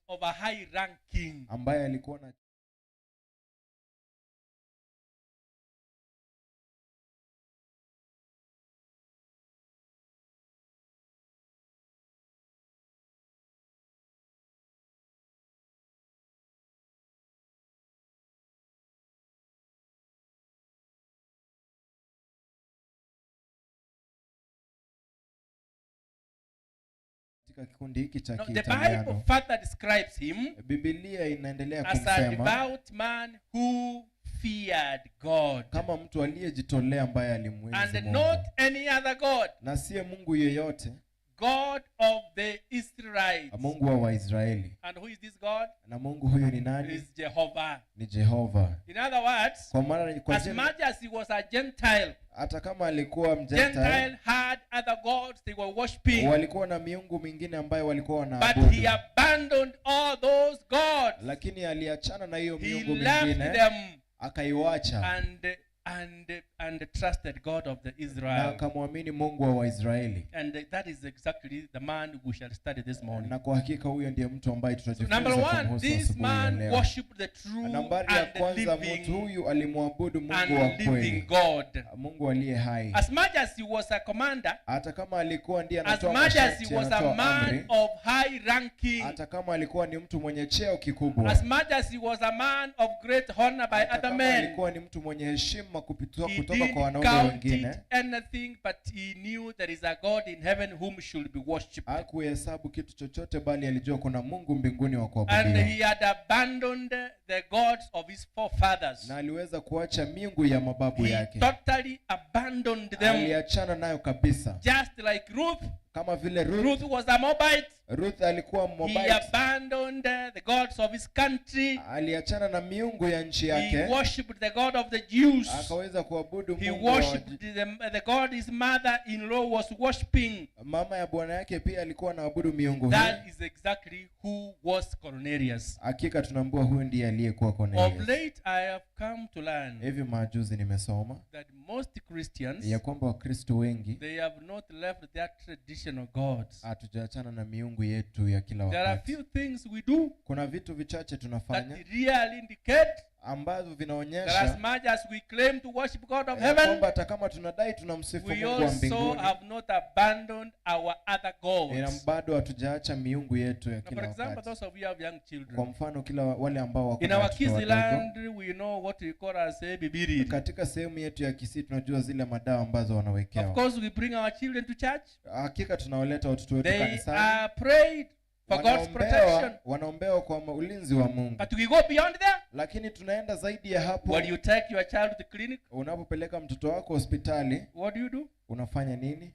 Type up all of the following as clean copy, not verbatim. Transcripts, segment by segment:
of a high ranking. ambaye alikuwa na kikundi hiki cha The Bible further describes him Biblia inaendelea as a kumsema devout man who feared God, kama mtu aliyejitolea ambaye alimwenzi and Mungu, not any other God, na siye Mungu yeyote, God of the Israelites. Mungu wa Waisraeli. And who is this God? Na Mungu huyo ni nani? Is Jehovah. Ni Jehova. In other words, Kwa maana kwa as much as he was a Gentile, hata kama alikuwa Gentile had other gods they were worshiping, walikuwa na miungu mingine ambayo walikuwa but wanaabudu, he abandoned all those gods. lakini aliachana na hiyo He miungu left mingine, them akaiwacha and trusted God of the na Israel. akamwamini Mungu wa Waisraeli. And that is exactly the man we shall study this morning. Na kwa hakika huyo ndiye mtu ambaye tutajifunza Number one, kumhusu this asubuhi ya man leo. worshipped the true Nambari ya and kwanza, mtu living huyu alimwabudu Mungu wa and living kweli, God. Mungu aliye hai. As much as he was a commander, Hata kama alikuwa ndiye as anatoa much as masharti, he was a anatoa man amri, of high ranking, hata kama alikuwa ni mtu mwenye cheo kikubwa, as much as he was a man of great honor by hata other kama men, alikuwa ni mtu mwenye heshima kutoka he kwa didn't wanaume count wengine, it anything, but he knew there is a God in heaven whom should be worshipped. hakuhesabu kitu chochote, bali alijua kuna Mungu mbinguni wa And kuabudiwa, he had abandoned the gods of his forefathers. na aliweza kuacha miungu ya mababu He yake, totally abandoned them. aliachana nayo kabisa. Just like Ruth. Kama vile Ruth was a Moabite. Ruth alikuwa He Moabite, abandoned the gods of his country. aliachana na miungu ya nchi He yake, worshipped the God of the Jews. akaweza kuabudu He Mungu wa worshipped the God his mother-in-law was worshipping. mama ya bwana yake, pia alikuwa anaabudu miungu hii. That is exactly who was Cornelius. Hakika tunaambua huyu ndiye aliyekuwa Of Cornelius. late I have come to learn Hivi majuzi nimesoma that most Christians, ya kwamba Wakristo wengi they have not left their traditional gods. hatujaachana na miungu yetu ya kila There are wakati. few things we do Kuna vitu vichache that tunafanya really indicate ambavyo that as vinaonyesha much as we claim to worship God of ya heaven, kwamba hata kama tunadai tunamsifu we Mungu wa also mbinguni, have not abandoned our other ila gods. bado hatujaacha miungu yetu ya Now, for kila example, wakati. those of you who have young Kwa children, mfano, kila wale ambao wako in na our watoto kids wadogo, land, we know what we call as Bibiri. katika sehemu yetu ya Kisii tunajua zile madawa ambazo Of wanawekewa. course, we bring our children to church. Hakika tunawaleta watoto wetu They kanisani, are prayed for God's protection. wanaombewa kwa ulinzi wa Mungu. But we go beyond there. Lakini tunaenda zaidi ya hapo. When you take your child to the clinic, Unapopeleka mtoto wako hospitali, what do? unafanya nini?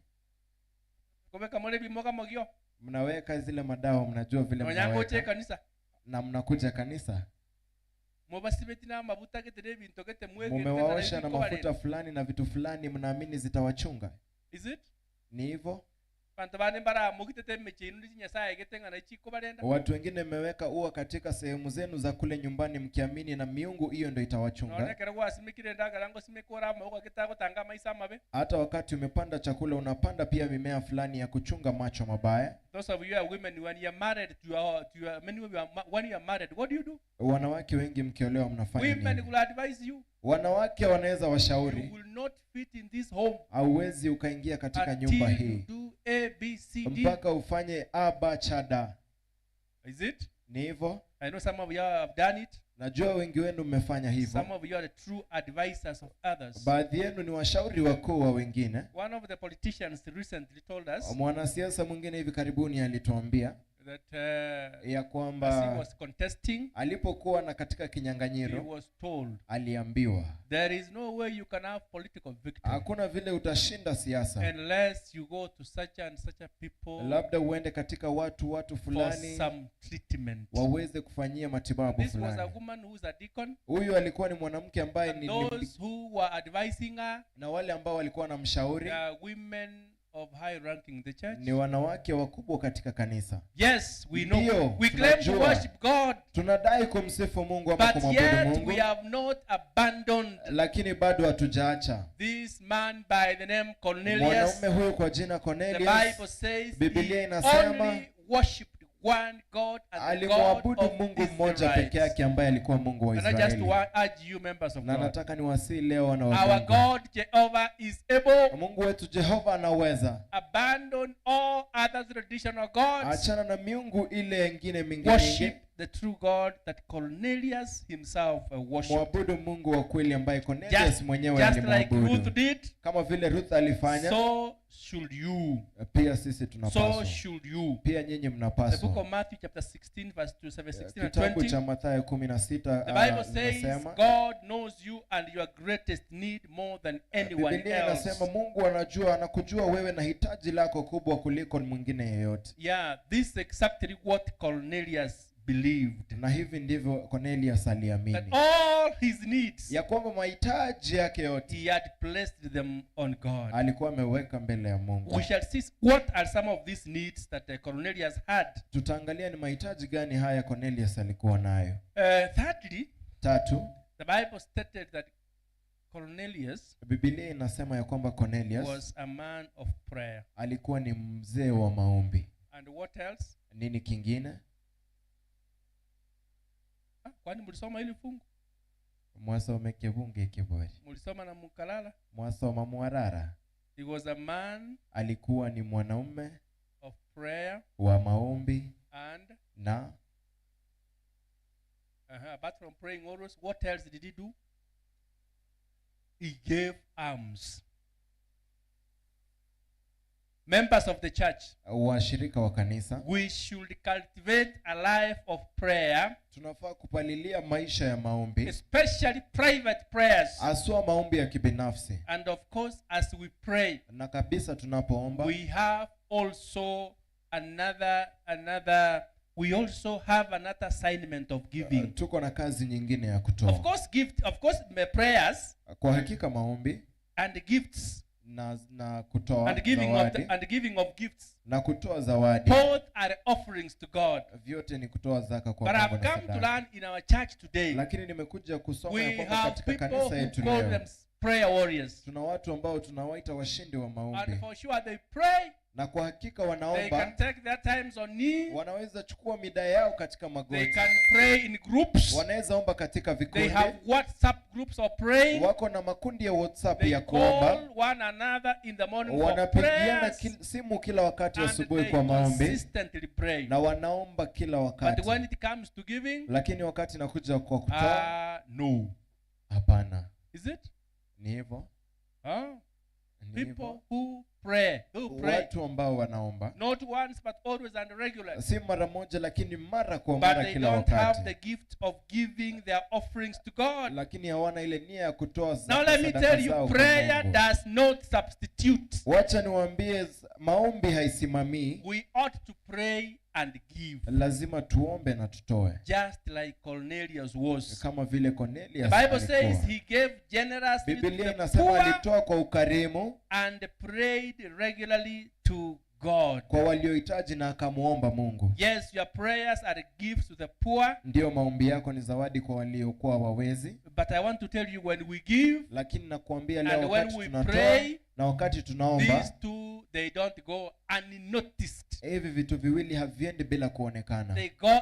Kubeka mole bimoga mogio. Mnaweka zile madawa, mnajua vile Wanyango che mnaweka, kanisa. na mnakuja kanisa, Mubasibeti na mabuta kete bintu kete mwege. mumewaosha na mafuta fulani na vitu fulani, mnaamini zitawachunga. Is it? Ni hivyo. Pantabane bara mugitete mechinu nyasaye getenga na chiko barenda. Watu wengine mmeweka ua katika sehemu zenu za kule nyumbani, mkiamini na miungu hiyo ndio itawachunga. Naona kera kwa simikire ndaga lango simekora mauka kitako tanga maisa mabe. Hata wakati umepanda chakula, unapanda pia mimea fulani ya kuchunga macho mabaya. Those of you are women, when you are married to your many when you are married, what do? Wanawake wengi mkiolewa mnafanya Women nini? will advise you. Wanawake wanaweza You washauri, will not fit in this home hauwezi ukaingia katika nyumba until you hii do A, B, C, D. mpaka ufanye a ba cha da. Is it? Ni hivyo. I know some of you have done it. Najua wengi wenu mmefanya hivyo. Some of you are the true advisors of others. Baadhi yenu ni washauri wakuu wa wengine. One of the politicians recently told us Mwanasiasa mwingine hivi karibuni alituambia that ya as he kwamba was contesting, alipokuwa na katika he kinyang'anyiro, was told aliambiwa there is no way you can have political victory hakuna vile utashinda siasa unless you go to such and such a people labda uende katika watu for fulani some treatment. waweze kufanyia matibabu This was a fulani. woman who was a deacon. Huyu alikuwa ni mwanamke ambaye And ni those who were advising her, na wale ambao walikuwa na mshauri they are women of high ranking in the church. ni wanawake wakubwa katika kanisa. Yes, we know. Ndio, We claim to tunajua. worship God, Tunadai kumsifu Mungu ama but kumwabudu yet Mungu, we have not abandoned lakini bado hatujaacha. this man by the name Cornelius. Mwanaume huyu kwa jina The Cornelius, Bible says Biblia he inasema only worshipped one God and the God alimwabudu of Mungu mmoja peke Israelites. yake ambaye alikuwa Mungu wa And I just Israeli. urge you, members of Na God. nataka niwasii leo wana wa Our Mungu. God Jehovah is able. Mungu wetu Jehova anaweza. Abandon all other traditional gods. Achana na miungu ile nyingine mingi. Worship the true God that Cornelius himself worshiped. Mwabudu Mungu wa kweli ambaye Cornelius mwenyewe alimwabudu. Just like Ruth did. Kama vile Ruth alifanya. So should you. Pia sisi tunapaswa. So should you. Pia nyinyi mnapaswa. The book of Matthew chapter 16 verse 16 and 20. Kitabu cha Mathayo 16. The Bible says God knows you and your greatest need more than anyone else. Biblia inasema Mungu anakujua wewe na hitaji lako kubwa kuliko mwingine yeyote. Yeah, this is exactly what Cornelius believed. Na hivi ndivyo Cornelius aliamini. That all his needs, ya kwamba mahitaji yake yote, he had placed them on God. Alikuwa ameweka mbele ya Mungu. We shall see what are some of these needs that Cornelius had. Tutaangalia ni mahitaji gani haya Cornelius alikuwa nayo. Thirdly, the Bible stated that Cornelius, Biblia inasema ya kwamba Cornelius was a man of prayer. Alikuwa ni mzee wa maombi. And what else? Nini kingine? Kwani mlisoma hili fungu? Mwasome kibunge kibori. Mlisoma na mkalala? Mwasoma mwarara. He was a man, alikuwa ni mwanaume of prayer, wa maombi, and na apart from praying always, what else did he do? He gave alms. Members of the church, washirika wa kanisa, we should cultivate a life of prayer. Tunafaa kupalilia maisha ya maombi, especially private prayers. Aswa maombi ya kibinafsi. And of course, as we pray, na kabisa tunapoomba, we also have another assignment of giving. Tuko na kazi nyingine ya kutoa. Of course, prayers, kwa hakika maombi, and gifts, na kutoa and giving of gifts, na kutoa zawadi, both are offerings to God. Vyote ni kutoa zaka kwa Mungu. But I've come to learn in our church today, lakini nimekuja kusoma we kwamba have katika people kanisa who yetu call leo them prayer warriors. tuna watu ambao tunawaita washindi wa maombi. And for sure they pray, na kwa hakika they wanaomba, can take their times on knee, wanaweza chukua mida yao katika magoti, they can pray in groups, wanaweza omba katika vikundi, they have WhatsApp groups of praying, wako na makundi ya WhatsApp they ya kuomba, call one another in the morning for wanapigiana prayers, simu kila wakati asubuhi and kwa they maombi, consistently pray. na wanaomba kila wakati. But when it comes to giving, lakini wakati nakuja kwa kutoa, no. Hapana. Is it? Ni hivyo. People who pray, watu ambao wanaomba, not once but always and regularly, si mara moja lakini mara kwa mara, kila wakati, but they don't have the gift of giving their offerings to God. Lakini hawana ile nia ya kutoa sadaka. Now let me tell you, prayer does not substitute. Wacha niwaambie, maombi haisimamii. We ought to pray and give. Lazima tuombe na tutoe. Just like Cornelius was. Kama vile Cornelius. The Bible says he gave generously to the Biblia inasema alitoa kwa ukarimu and prayed regularly to God. Kwa waliohitaji na akamuomba Mungu. Yes, your prayers are gifts to the poor. Ndio, maombi yako ni zawadi kwa waliokuwa wawezi. But I want to tell you, when we give, lakini nakuambia leo, wakati tunatoa na wakati tunaomba, these two, they don't go unnoticed. Hivi vitu viwili haviendi bila kuonekana.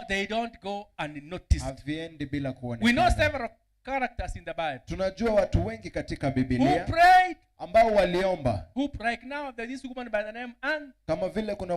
They don't go unnoticed. Haviendi bila kuonekana. We know several characters in the Bible. Tunajua watu wengi katika Biblia who prayed, ambao waliomba. Like now there is a woman by the name Anne. Kama vile kuna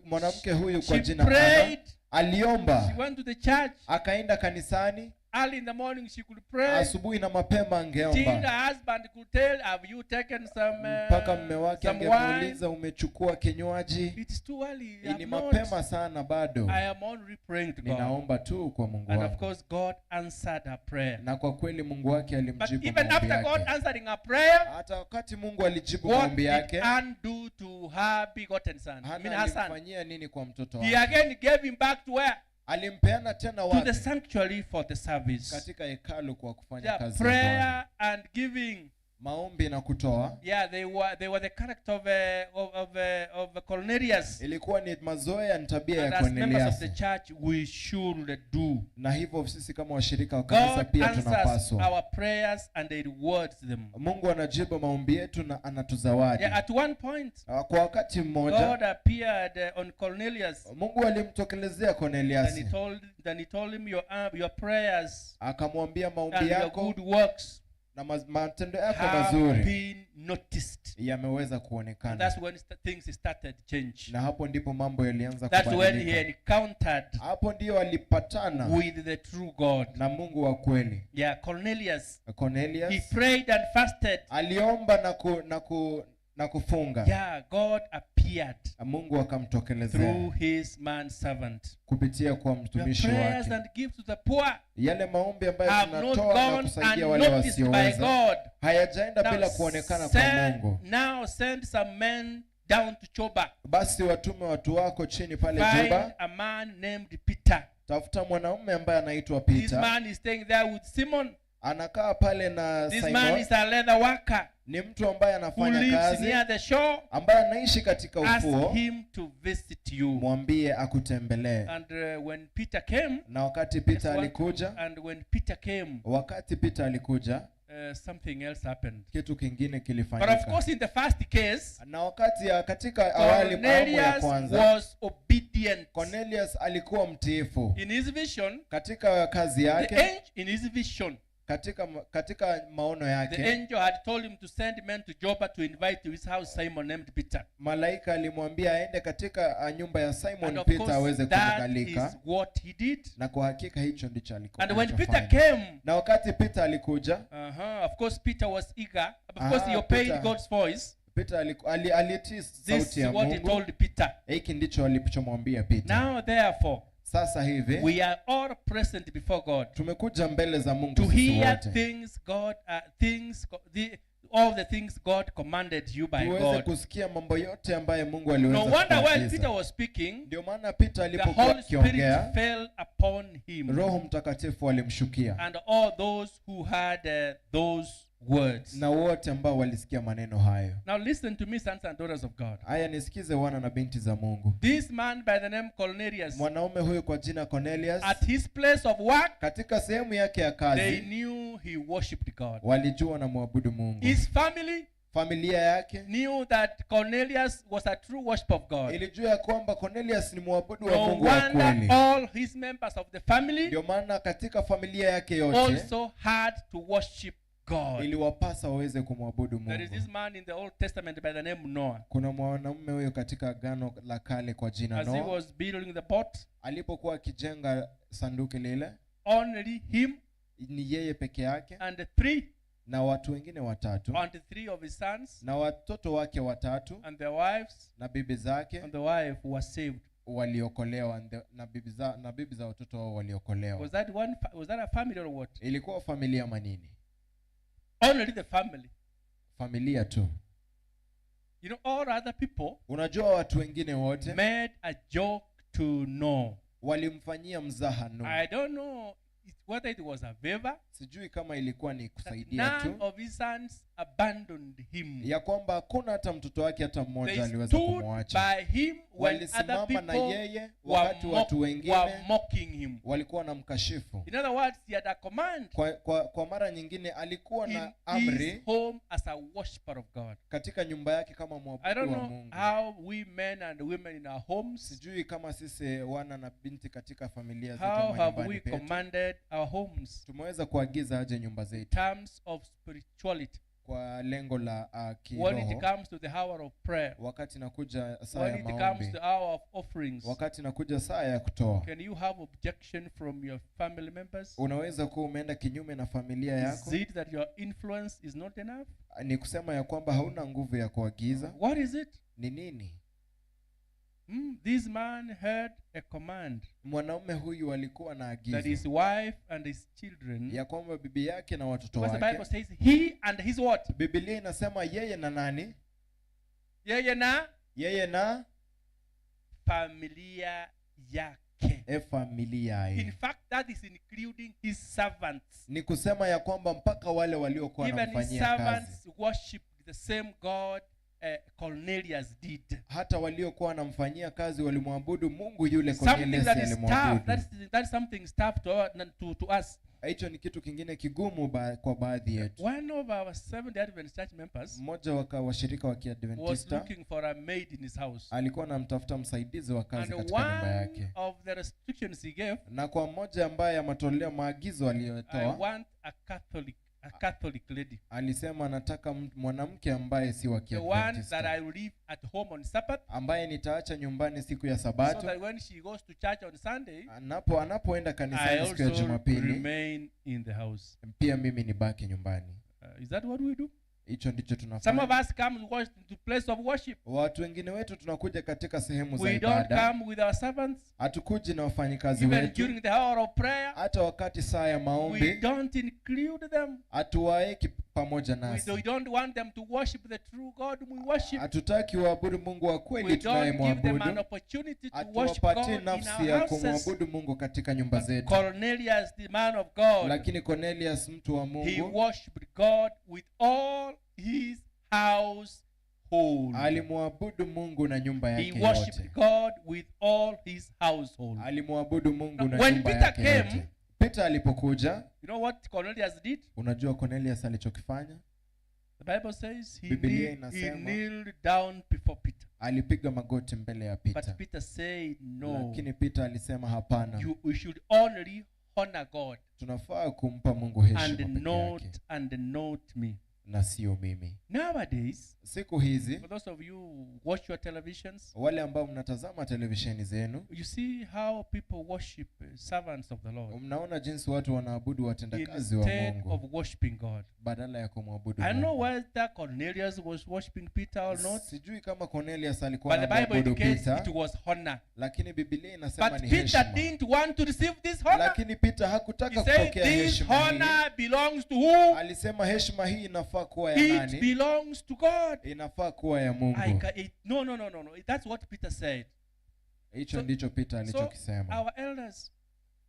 mwanamke huyu kwa jina Anna. Aliomba. She went to the church. Akaenda kanisani. Early in the morning she could pray. Asubuhi na mapema angeomba. Till the husband could tell, have you taken some mpaka mume wake angemuuliza, umechukua kinywaji? It's too early. Ni mapema sana bado. I am only praying to God. Ninaomba tu kwa Mungu wangu. And of course God answered her prayer. Na kwa kweli Mungu wake alimjibu maombi yake. But even after God answering her prayer, hata wakati Mungu alijibu maombi yake, what did Anne do to her begotten son? Alimfanyia nini kwa mtoto wake? He again gave him back to where? Alimpeana tena wapi? To the sanctuary for the service. Katika hekalu kwa kufanya kazi ya prayer and giving maombi na kutoa. Yeah, they were the character of Cornelius. Ilikuwa ni mazoea, ni tabia And ya as members of the Cornelius. church, we should do. Na hivyo sisi kama washirika wa kanisa God pia answers tunapaswa. our prayers and He rewards them. Mungu anajibu maombi yetu na anatuzawadi. Yeah, at one point, Kwa wakati mmoja God appeared on Cornelius. Mungu alimtokelezea Cornelius. Then he told him, your prayers Akamwambia and maombi your yako good works na matendo yako have mazuri been noticed. yameweza And kuonekana. that's when things started to change. Na hapo ndipo mambo yalianza That's when he kubadilika. encountered Hapo ndio alipatana with the true God. na Mungu wa kweli. Yeah, Cornelius. He Cornelius prayed and fasted. aliomba na kufunga. Yeah, God appeared Mungu akamtokelezea through his man servant. kupitia kwa Your mtumishi prayers wake. and gifts to the poor Yale maombi ambayo have not tunatoa na gone kusaidia wale unnoticed by wasioweza God. hayajaenda bila kuonekana kwa Mungu. Now send some men down to Choba. Basi watume watu wako chini pale Find Juba. a man named Peter. Tafuta mwanaume ambaye anaitwa This Peter. man is staying there with Simon. Anakaa pale na This man Simon. is a leather worker Ni mtu ambaye who anafanya lives kazi, near the shore. ambaye anaishi katika Ask ufuo. him to visit you. Mwambie akutembelee. And when Peter came, Na wakati Peter alikuja, wakati Peter alikuja, something else happened. kitu kingine But of kilifanyika. course, in the first case, Na wakati katika awali awamu ya Cornelius kwanza, was obedient. Cornelius alikuwa mtiifu In his vision, katika kazi the yake, angel in his vision, katika maono the yake. angel had told him to send men to Joppa to invite to his house Simon named Peter. Malaika alimwambia aende katika nyumba ya And Simon of Peter course, aweze that kumkalika. is what he did. Na kwa hakika hicho ndicho alikuwa. And when Peter alichofanya. came, Na wakati Peter alikuja, of course Peter was eager. Of course, he obeyed Peter. God's voice. Peter alitii This sauti is ya what he Mungu. told Peter. Hiki ndicho alichomwambia Peter. Now, therefore, Sasa hivi we are all present before God tumekuja mbele za Mungu to sisi hear wote. all the things God commanded you by Tuweze God. kusikia mambo yote ambayo Mungu No aliweza wonder when kuagiza. Peter was speaking, Ndio maana Peter the alipokuwa Holy Spirit akiongea, fell upon him Roho Mtakatifu alimshukia. and all those who had those words. Na wote ambao walisikia maneno hayo. Now listen to me, sons and daughters of God. Haya, nisikize wana na binti za Mungu. This man by the name Cornelius, Mwanaume huyu kwa jina Cornelius, at his place of work, katika sehemu yake ya they kazi, knew he worshipped God. walijua na muabudu Mungu. His family Familia yake knew that Cornelius was a true worshiper of God. ilijua ya kwamba Cornelius ni muabudu wa No Mungu wa wonder kweli. all his members of the family Ndio maana katika familia yake yote also had to worship God. iliwapasa waweze kumwabudu There is Mungu. this man in the Old Testament by the name Noah. Kuna mwanamume huyo katika Agano la Kale kwa jina As he Noa. was building the boat, Alipokuwa akijenga sanduku lile, only him ni yeye peke yake and three na watu wengine watatu of his sons na watoto wake watatu and their wives na bibi zake and the wife were saved. waliokolewa, na bibi za watoto wao waliokolewa. Was that a family or what? Ilikuwa familia manini? Only the family. Familia tu. You know, all other people Unajua watu wengine wote made a joke to Noah. walimfanyia mzaha Noa. I don't know whether it was a favor. Sijui kama ilikuwa ni kusaidia None tu, of his sons abandoned him. ya kwamba hakuna hata mtoto wake hata mmoja They aliweza stood kumwacha. by him when other Walisimama na people yeye wakati watu were wengine mocking him. walikuwa na mkashifu. In other words, he had a command Kwa mara nyingine alikuwa in na his amri home as a worshiper of God. katika nyumba yake kama I mwabudu don't wa know Mungu. how we men and women in our homes, Sijui kama sisi wana na binti katika familia zetu how ama have nyumbani we petu commanded our homes tumeweza kuagiza aje nyumba in zetu terms of spirituality kwa lengo la when it kiroho. comes to the hour of prayer, Wakati nakuja saa when ya it comes maombi, to the hour of offerings? wakati nakuja saa ya kutoa, Can you have objection from your family members? unaweza kuwa umeenda kinyume na familia Is yako. it that your influence is not enough? Ni kusema ya kwamba hauna nguvu ya kuagiza. What is it? Ni nini? This man heard a command Mwanaume huyu alikuwa na that agizo his wife and his children, ya kwamba bibi yake na watoto because the Bible wake. says he and his what? Biblia inasema yeye na nani? Yeye na Yeye na familia yake. e familia In fact, that is including his servants. ni kusema ya kwamba mpaka wale waliokuwa Even his wanamfanyia kazi, servants worshiped the same God Cornelius did. hata waliokuwa wanamfanyia kazi walimwabudu Mungu yule Something Cornelius that is tough. alimwabudu. That is something tough to us. Hicho ni kitu kingine kigumu kwa baadhi yetu. One of our Seventh-day Adventist church members Mmoja wa washirika wa was Kiadventista looking for a maid in his house. alikuwa anamtafuta msaidizi wa kazi And katika nyumba one yake, of the restrictions he gave, na kwa mmoja ambaye amatolea maagizo I aliyotoa, want a Catholic lady. alisema anataka mwanamke ambaye si wa The one that Kiadventista, I will leave at home on Sabbath, ambaye nitaacha nyumbani siku ya so Sabato, that when she goes to church on Sunday, anapoenda I kanisani siku ya also Jumapili, remain in the house. pia mimi nibaki nyumbani. Is that what we do? Hicho ndicho Some of tunafanya. us come to place of worship. Watu wengine wetu tunakuja katika sehemu za We don't ibada, come with our servants. hatukuji na wafanyikazi Even wetu, during the hour of prayer, hata wakati saa ya we maombi don't include them. hatuwaeki pamoja We nasi. don't want them to worship the true God we worship. Hatutaki waabudu Mungu wa We kweli don't give them an tunayemwabudu, opportunity to worship God hatuwapatie in nafsi ya our houses. kumwabudu Mungu katika nyumba But zetu. Cornelius, the man of God, Lakini Cornelius mtu wa he Mungu worshipped God with all his household. alimwabudu Mungu na nyumba He yake worshipped yote. God with all his household. Alimwabudu Mungu Now, na when nyumba Peter yake came, yote. Peter alipokuja, You know what Cornelius did? unajua Cornelius alichokifanya? The Bible says Biblia he inasema, kneeled down before Peter. alipiga magoti mbele ya But Peter. Peter said, no, Lakini Peter alisema hapana, we should only honor God tunafaa kumpa Mungu heshima and peke yake not me. na sio mimi. Nowadays, Siku hizi, for those of you who watch your televisions, wale ambao mnatazama televisheni zenu, you see how people worship servants of the Lord mnaona jinsi watu wanaabudu watendakazi wa instead Mungu of worshiping God. badala ya kumwabudu I don't know Mungu. whether Cornelius was worshiping Peter or not, Sijui kama Cornelius alikuwa but the Bible anamwabudu indicates Peter, it was honor. lakini Biblia inasema But ni Peter heshima. didn't want to receive this honor. Lakini Peter He hakutaka said, kupokea this heshima hii. honor belongs to who? Alisema heshima hii inafaa kuwa ya It nani? belongs to God. Inafaa kuwa ya Mungu. No. That's what Peter said. Hicho So- ndicho Peter So alichokisema. our elders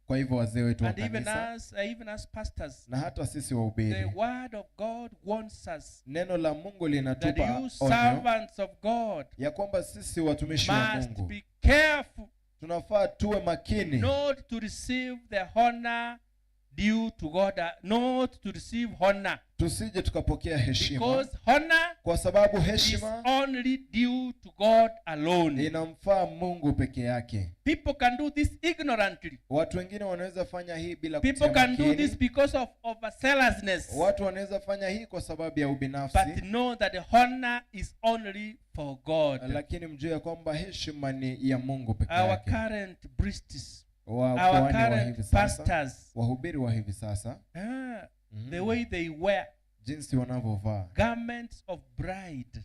Kwa hivyo wazee wetu wa and even kanisa even as pastors, na hata sisi the wahubiri, word of God wants us neno la Mungu that linatupa you onyo servants of God ya kwamba sisi watumishi wa must Mungu be careful tunafaa tuwe makini not to receive the honor due to God, not to receive honor, tusije tukapokea heshima, because honor kwa sababu is heshima only due to God alone. inamfaa Mungu peke yake. People can do this ignorantly. Watu wengine wanaweza fanya hii bila People kutia can do makini. this because of a zealousness. Watu wanaweza fanya hii kwa sababu ya But ubinafsi, know that the honor is only for God. lakini mjue ya kwamba heshima ni ya Mungu peke Our yake. current priests, Wa our kuhani wa hivi current sasa, pastors, wahubiri wa hivi sasa, the way they wear jinsi wanavyovaa, garments of bride,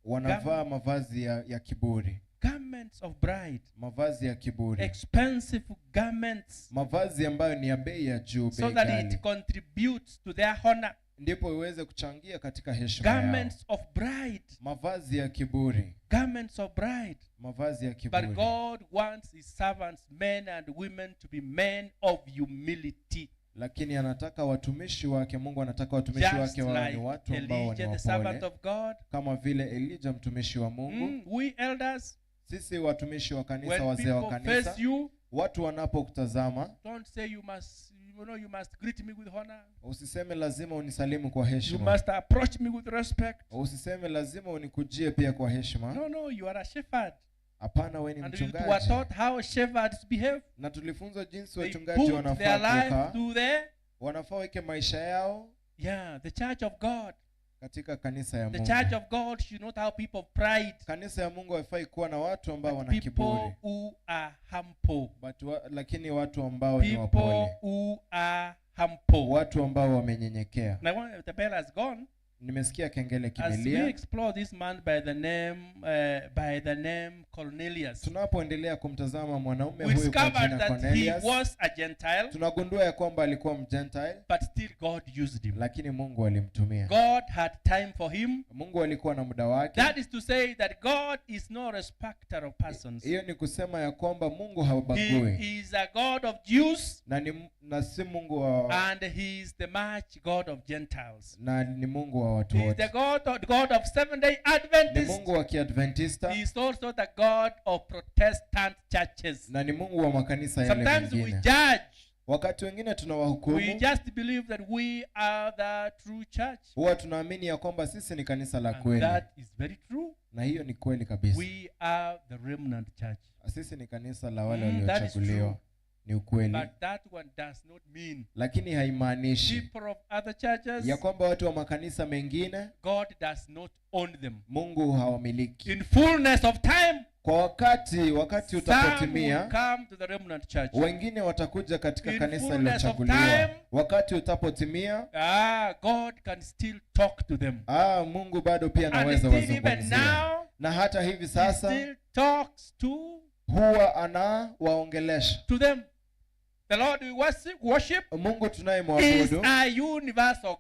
wanavaa mavazi ya kiburi, garments of bride, mavazi ya kiburi, expensive garments, mavazi ambayo ni ya bei ya juu, so bei that ghali, it contributes to their honor. ndipo iweze kuchangia katika heshima yao. Garments of bride, Mavazi ya kiburi, garments of bride. mavazi ya But kiburi. God wants his servants, men and women, to be men of humility. Lakini anataka watumishi wake, Mungu anataka watumishi Just wake wawe ni like watu ambao ni Elijah, the servant wapole, of God. kama vile Elijah mtumishi wa Mungu. We elders, Sisi watumishi wa kanisa, when wazee wa people kanisa, face you, watu wanapokutazama, don't say you must greet me with honor. usiseme lazima unisalimu kwa You heshima. must approach me with respect. Usiseme lazima unikujie pia kwa heshima. No, you are a shepherd. Hapana, wewe ni And you were mchungaji. taught how shepherds behave. Na tulifunzwa jinsi They wachungaji put their wanafaa life kukaa, to the wanafaa weke maisha yao the church of God. katika kanisa ya The Mungu. church of God should not have people of pride, Kanisa ya Mungu haifai kuwa na watu ambao but wana people kiburi, who are humble. lakini watu ambao ni People wapole, who are humble. watu ambao wamenyenyekea. Now when the bell has gone, Nimesikia kengele As we kimelia. explore this man by the name Cornelius, Tunapoendelea kumtazama mwanaume we huyu kwa discovered jina that he Cornelius, was a Gentile, tunagundua ya kwamba alikuwa Mgentile, but still God used him. lakini Mungu alimtumia. God had time for him. Mungu alikuwa na muda wake. That is to say that God is no respecter of persons. Hiyo ni kusema ya kwamba Mungu habagui. He is a God of Jews, Na si Mungu wa and he is the much God of Gentiles. na ni Mungu wa watu He is the wote. God of Seventh-day Ni Adventists. Mungu wa Kiadventista He is also the God of Protestant churches. na ni Mungu wa makanisa yale Sometimes we mengine. judge. Wakati wengine We tunawahukumu, just believe that we are the true church. huwa tunaamini ya kwamba sisi ni kanisa la And kweli, that is very true. na hiyo ni kweli kabisa. We are the remnant church. Sisi ni kanisa la wale That is waliochaguliwa. true. Ni ukweli, But that one does not mean lakini haimaanishi people of other churches, ya kwamba watu wa makanisa mengine God does not own them. Mungu hawamiliki. In fullness of time, Kwa wakati some will utapotimia, come to the remnant church. wengine watakuja katika In kanisa fullness of lilochaguliwa. time, Wakati utapotimia, God can still talk to them. Mungu bado pia And anaweza still even wazungumzia. now, Na hata hivi he sasa still talks huwa anawaongelesha. to them. The Lord we worship Mungu is tunayemwabudu a universal ni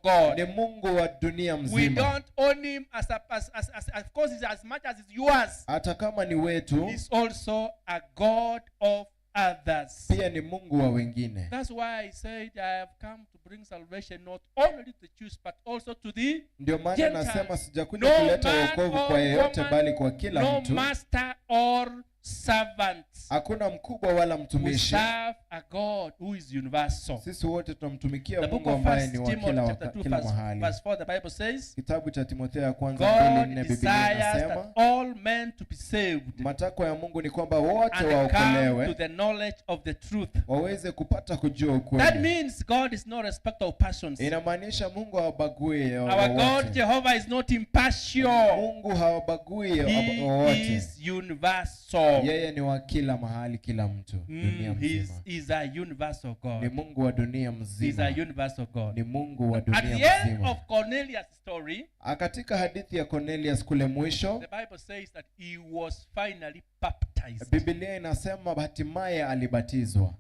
God. Mungu wa dunia We mzima. don't own him of course, it's as much as it's yours. Hata kama ni wetu, He's also a God of others. pia ni Mungu wa wengine. That's why I said I have come to bring salvation not only to the Jews but also to the Ndio maana Gentiles. nasema sijakuja No kuleta man wokovu or kwa yeyote, woman, bali kwa kila no mtu. master or servant. Hakuna mkubwa wala We mtumishi. serve a God who is universal. Sisi wote tunamtumikia The book Mungu of ambaye 1 ni wa Timothy kila chapter 2 kila verse mahali. 4, the Bible says, Kitabu cha Timotheo ya kwanza God 2:4 Biblia desires inasema, that all men to be saved matakwa ya Mungu ni kwamba wote and come to waokolewe, the knowledge of the truth. waweze kupata kujua That ukweli. means God is no respecter of persons. Inamaanisha Mungu hawabagui Our God wowote. Jehovah is not impartial. Mungu hawabagui He wowote. is universal. Yeye ni wa kila mahali, kila mtu, dunia mzima. He's a universal Ni God. Mungu wa dunia He's a mzima. universal God. Ni Mungu wa At the dunia end mzima. of Cornelius' story, Katika hadithi ya Cornelius kule mwisho, the Bible says that he was finally baptized. Biblia inasema hatimaye alibatizwa.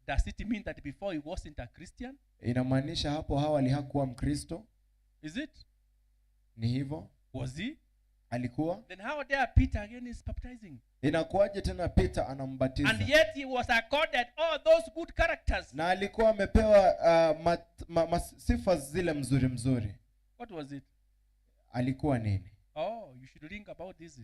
Does it mean that before he wasn't a Christian? Inamaanisha hapo awali hakuwa Mkristo? Is it? Ni hivyo? Was he? Alikuwa? Then how dare Peter again is baptizing? Inakuwaje tena Peter anambatiza? And yet he was accorded all those good characters. Na alikuwa amepewa sifa zile mzuri. What was it? Alikuwa nini? Oh, you should think about this.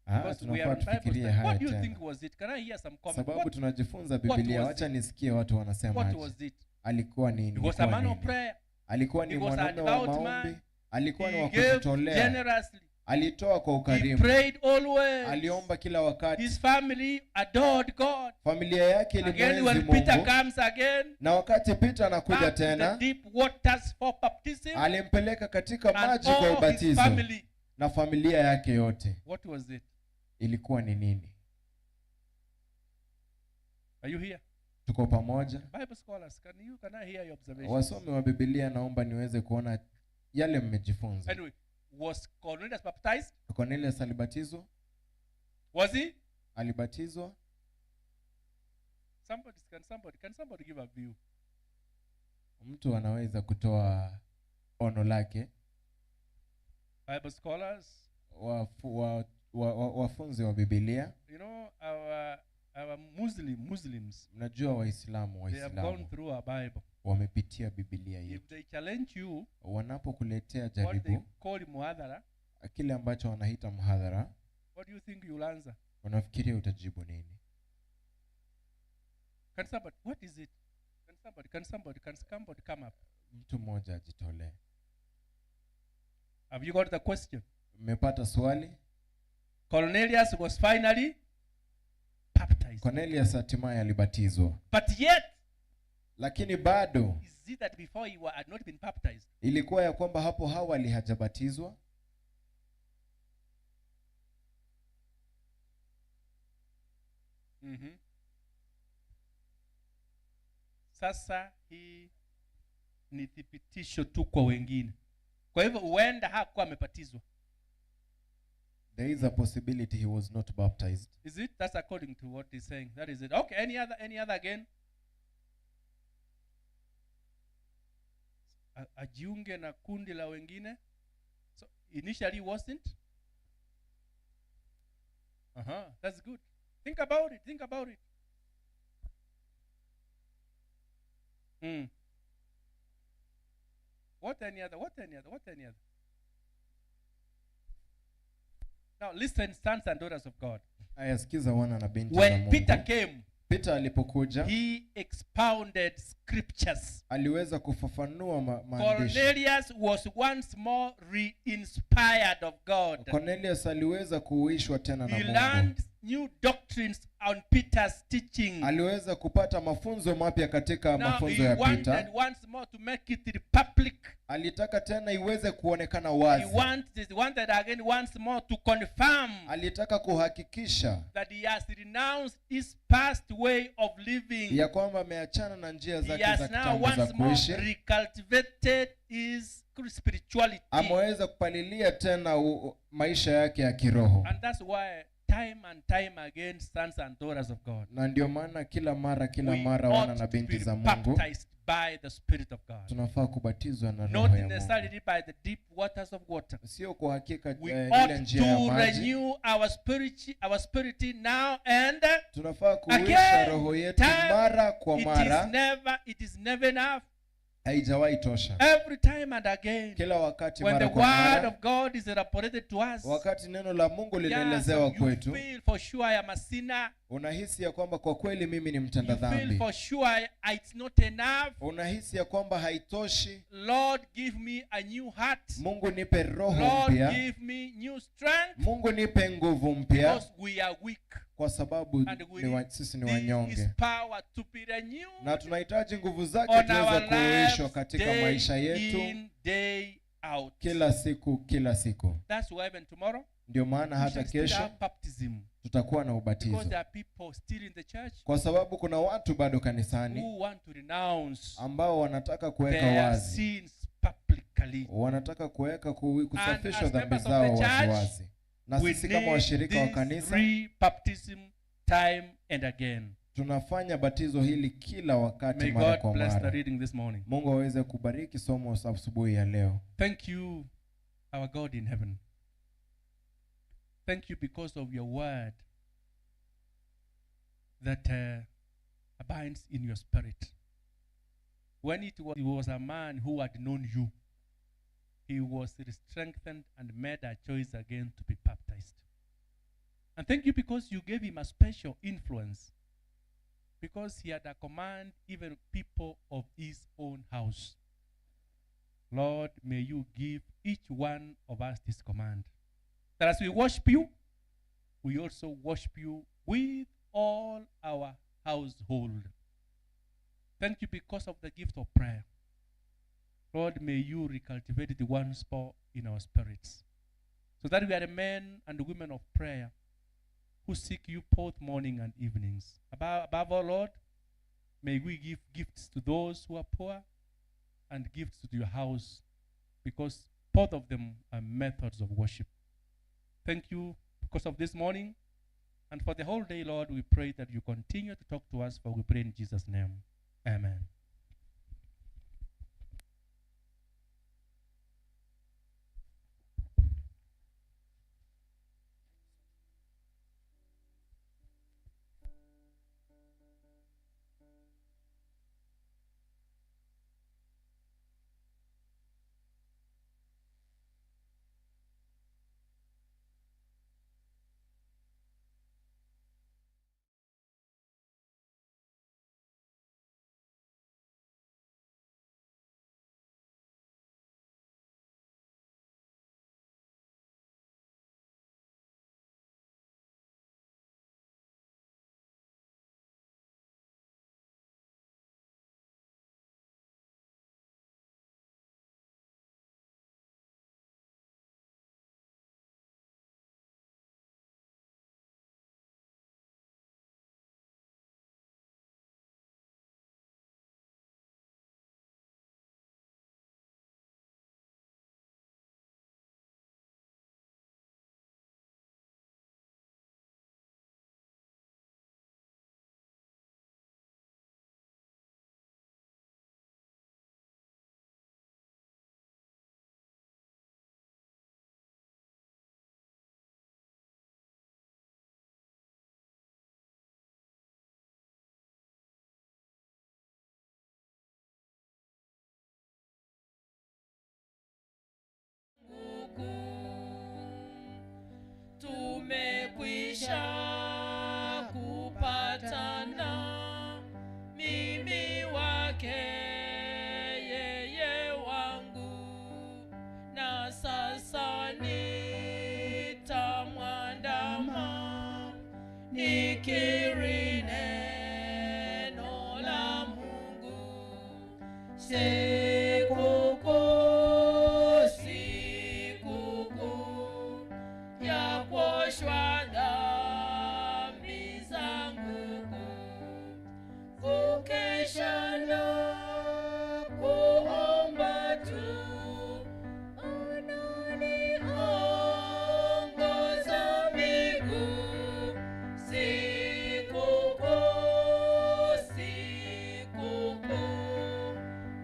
Because we are Tunafaa on Bible tufikirie study. haya What do you tena. think was it? Can I hear some comment? Sababu tunajifunza what Biblia, was wacha it? nisikie watu wanasema What aje. was it? Alikuwa nini? He was a Alikuwa man of nini? prayer. Alikuwa ni He was a mwanaume wa devout maombi. man. Alikuwa ni wa He gave kujitolea. generously. Alitoa kwa He ukarimu. prayed always. Aliomba kila wakati. His family adored God. Familia yake Again, ilimwenzi when Peter Mungu. comes again, Na wakati Peter anakuja back to the tena, deep waters for baptism, alimpeleka katika and maji kwa all his ubatizo. family. Na familia yake yote. What was it? Ilikuwa ni nini? Are you here? Tuko pamoja? Bible scholars, can I hear your observations? Wasomi wa Biblia, naomba niweze kuona yale mmejifunza. Anyway, was Cornelius baptized? Cornelius alibatizwa? Was he? Alibatizwa? Can somebody give a view? Mtu anaweza kutoa ono lake. Bible scholars, Wafunzi wa Biblia. you know, our Muslims, Mnajua Waislamu they have gone through our Bible. wamepitia Biblia If yetu. they challenge you, Wanapokuletea what they jaribu, call muhadhara, kile ambacho wanaita mhadhara, what do you think you'll answer? unafikiria utajibu nini? What is it? Can somebody come up? Mtu mmoja ajitolee. Have you got the question? Mmepata swali? Cornelius was finally baptized. Cornelius hatimaye alibatizwa. But yet, Lakini bado is it that before he had not been baptized? ilikuwa ya kwamba hapo awali hajabatizwa? Sasa hii ni thibitisho tu kwa wengine. Kwa hivyo huenda hakuwa amebatizwa. There is a possibility he was not baptized. Is it? That's according to what he's saying. That is it. Okay, any other again? Ajiunge na kundi la wengine. So initially wasn't. That's good. Think about it. What any other? Now listen, sons and daughters of God. Ayasikiza wana na binti za When Mungu. Peter came, Peter alipokuja, he expounded scriptures. aliweza kufafanua maandishi. Cornelius was once more re-inspired of God. Cornelius aliweza kuuishwa tena na He Mungu. learned new doctrines on Peter's teaching. Aliweza kupata mafunzo mapya katika mafunzo ya Now he Peter. wanted once more to make it public. Alitaka tena iweze kuonekana wazi. He wanted again once more to confirm Alitaka kuhakikisha that he has renounced his past way of living. ya kwamba ameachana na njia He zake has za now kitambo za once more kuishi. recultivated his spirituality. Ameweza kupalilia tena maisha yake ya kiroho. And that's why time and time again, sons and daughters of God, Na ndio maana kila mara we wana ought na to binti be za Mungu baptized by the Spirit of God. tunafaa kubatizwa na Not roho ya Mungu. necessarily by the deep waters of water. Sio kwa hakika We ile ought njia ya to maji. renew our spirit now and Tunafaa kuisha again. roho yetu mara kwa mara. It is never enough. Haijawahi tosha. Every time and again. Kila wakati When mara the kwa word mara. of God is reported to us, Wakati neno la Mungu yes, linaelezewa you kwetu, feel for sure I am a sinner. unahisi ya kwamba kwa kweli mimi ni mtenda You feel dhambi. for sure it's not enough. Unahisi ya kwamba haitoshi. Lord, give me a new heart. Mungu nipe roho Lord, mpya. give me new strength. Mungu nipe nguvu mpya, Because we are weak. kwa sababu And we need sisi ni His wanyonge. power to be renewed Na tunahitaji nguvu zake on tuweze our kuishwa lives katika day maisha yetu in, day out. kila siku. That's why even tomorrow Ndio maana we hata shall still kesho have baptism. tutakuwa na Because ubatizo. there are people still in the church Kwa sababu kuna watu bado kanisani who want to renounce ambao wanataka kuweka their wazi. sins publicly. Wanataka kuweka kusafishwa as dhambi members of zao the church, waziwazi. Na We sisi kama need washirika wa this kanisa re-baptism time and again. tunafanya batizo hili kila wakati May mara God kwa bless the mara. reading this morning. Mungu aweze kubariki somo asubuhi ya leo. Thank you, our God in heaven. Thank you because of your word that abides in your spirit. When it was a man who had known you, he was strengthened and made a choice again to be baptized. And thank you because you gave him a special influence, because he had a command even people of his own house. Lord, may you give each one of us this command, that as we worship you, we also worship you with all our household. Thank you because of the gift of prayer. Lord, may you recultivate it once more in our spirits, so that we are men and women of prayer who seek you both morning and evenings. Above all, Lord, may we give gifts to those who are poor and gifts to your house, because both of them are methods of worship. Thank you because of this morning, and for the whole day, Lord, we pray that you continue to talk to us, for we pray in Jesus' name. Amen. tumekwisha kupatana, mimi wake yeye wangu, na sasa nitamwandama, nikiri neno la Mungu. Sikukuu, sikukuu ya kuoshwa dhambi zangu, kukesha na kuomba tu, unaniongoza miguu. Sikukuu, sikukuu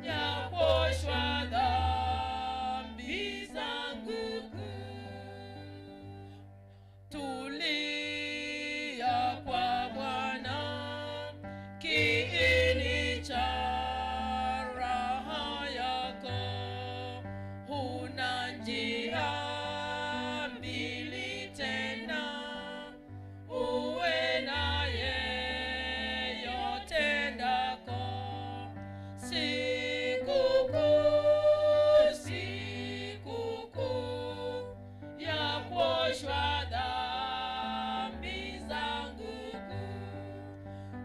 ya kuoshwa dhambi zangu, tulia kwa Bwana, kiini cha raha yako. Huna njia mbili tena, uwe naye yote ndako. Sikukuu, sikukuu ya kuoshwa dhambi zangu,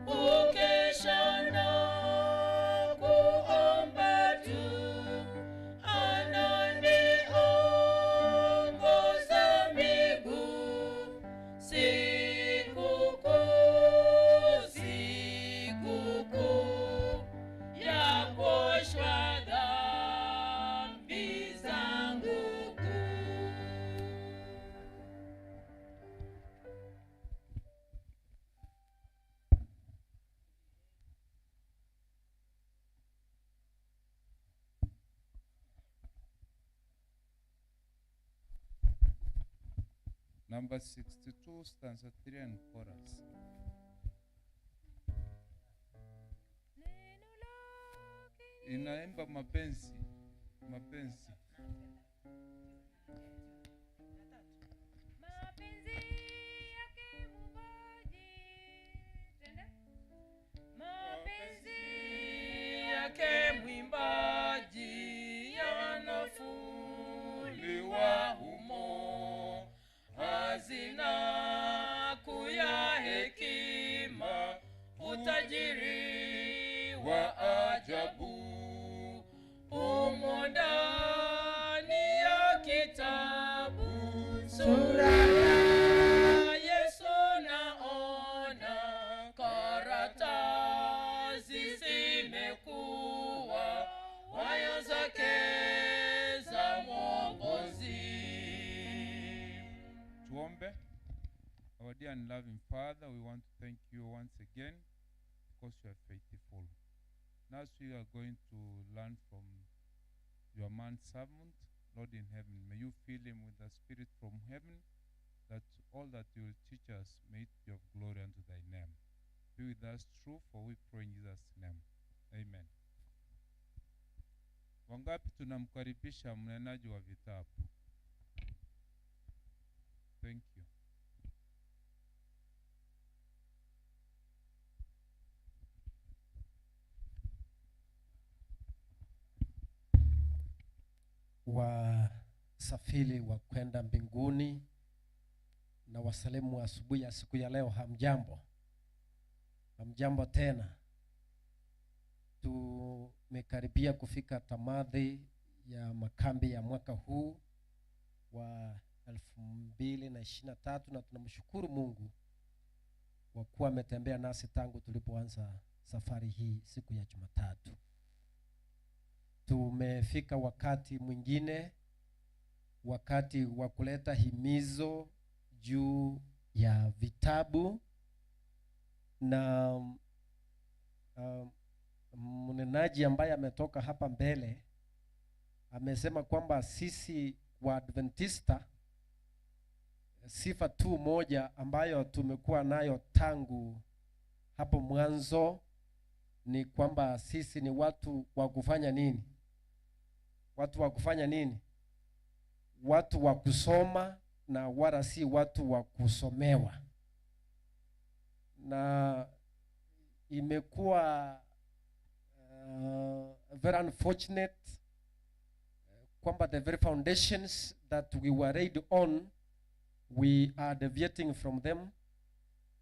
ukesha na kuomba tu, ananiongoza miguu. Sikukuu, sikukuu ya kuoshwa dhambi zangu. Number 62, stanza 3 and chorus. Inaimba mapenzi, mapenzi. Mapenzi yake Mungu, tende. Mapenzi yake mwimbaji yanafunuliwa humo, hazina kuu ya hekima, utajiri wa ajabu umo ndani ya kitabu. Sura ya Yesu naona, karatasi zimekuwa wayo zake za Mwokozi. Tuombe. Our dear and loving Father, we want to thank you once again because you are faithful. Now as we are going to learn from your man servant, Lord in heaven, may you fill him with the Spirit from heaven, that all that you will teach us may it be of glory unto thy name. Be with us true, for we pray in Jesus' name. Amen. Wangapi tunamkaribisha mnenaji wa vitabu? Thank you. Wasafiri wa kwenda mbinguni na wasalimu asubuhi ya siku ya leo. Hamjambo? Hamjambo tena. Tumekaribia kufika tamadhi ya makambi ya mwaka huu wa 2023 na tunamshukuru Mungu kwa kuwa ametembea nasi tangu tulipoanza safari hii siku ya Jumatatu. Tumefika wakati mwingine, wakati wa kuleta himizo juu ya vitabu, na mnenaji ambaye ametoka hapa mbele amesema kwamba sisi wa Adventista, sifa tu moja ambayo tumekuwa nayo tangu hapo mwanzo ni kwamba sisi ni watu wa kufanya nini? Watu wa kufanya nini? Watu wa kusoma na wala si watu wa kusomewa. na imekuwa very unfortunate kwamba the very foundations that we were laid on, we are deviating from them,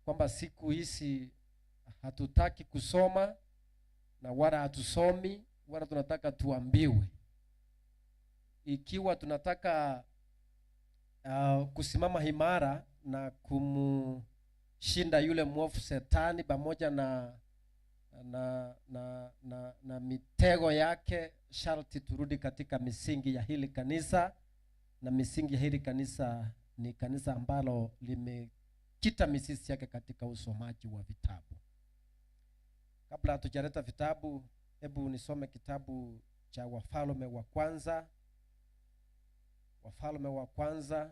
kwamba siku hizi hatutaki kusoma na wala hatusomi, wala tunataka tuambiwe. Ikiwa tunataka kusimama imara na kumshinda yule mwovu Shetani pamoja na mitego yake, sharti turudi katika misingi ya hili kanisa, na misingi ya hili kanisa ni kanisa ambalo limekita mizizi yake katika usomaji wa vitabu. Kabla hatujaleta vitabu, hebu nisome kitabu cha Wafalme wa Kwanza. Wafalme wa Kwanza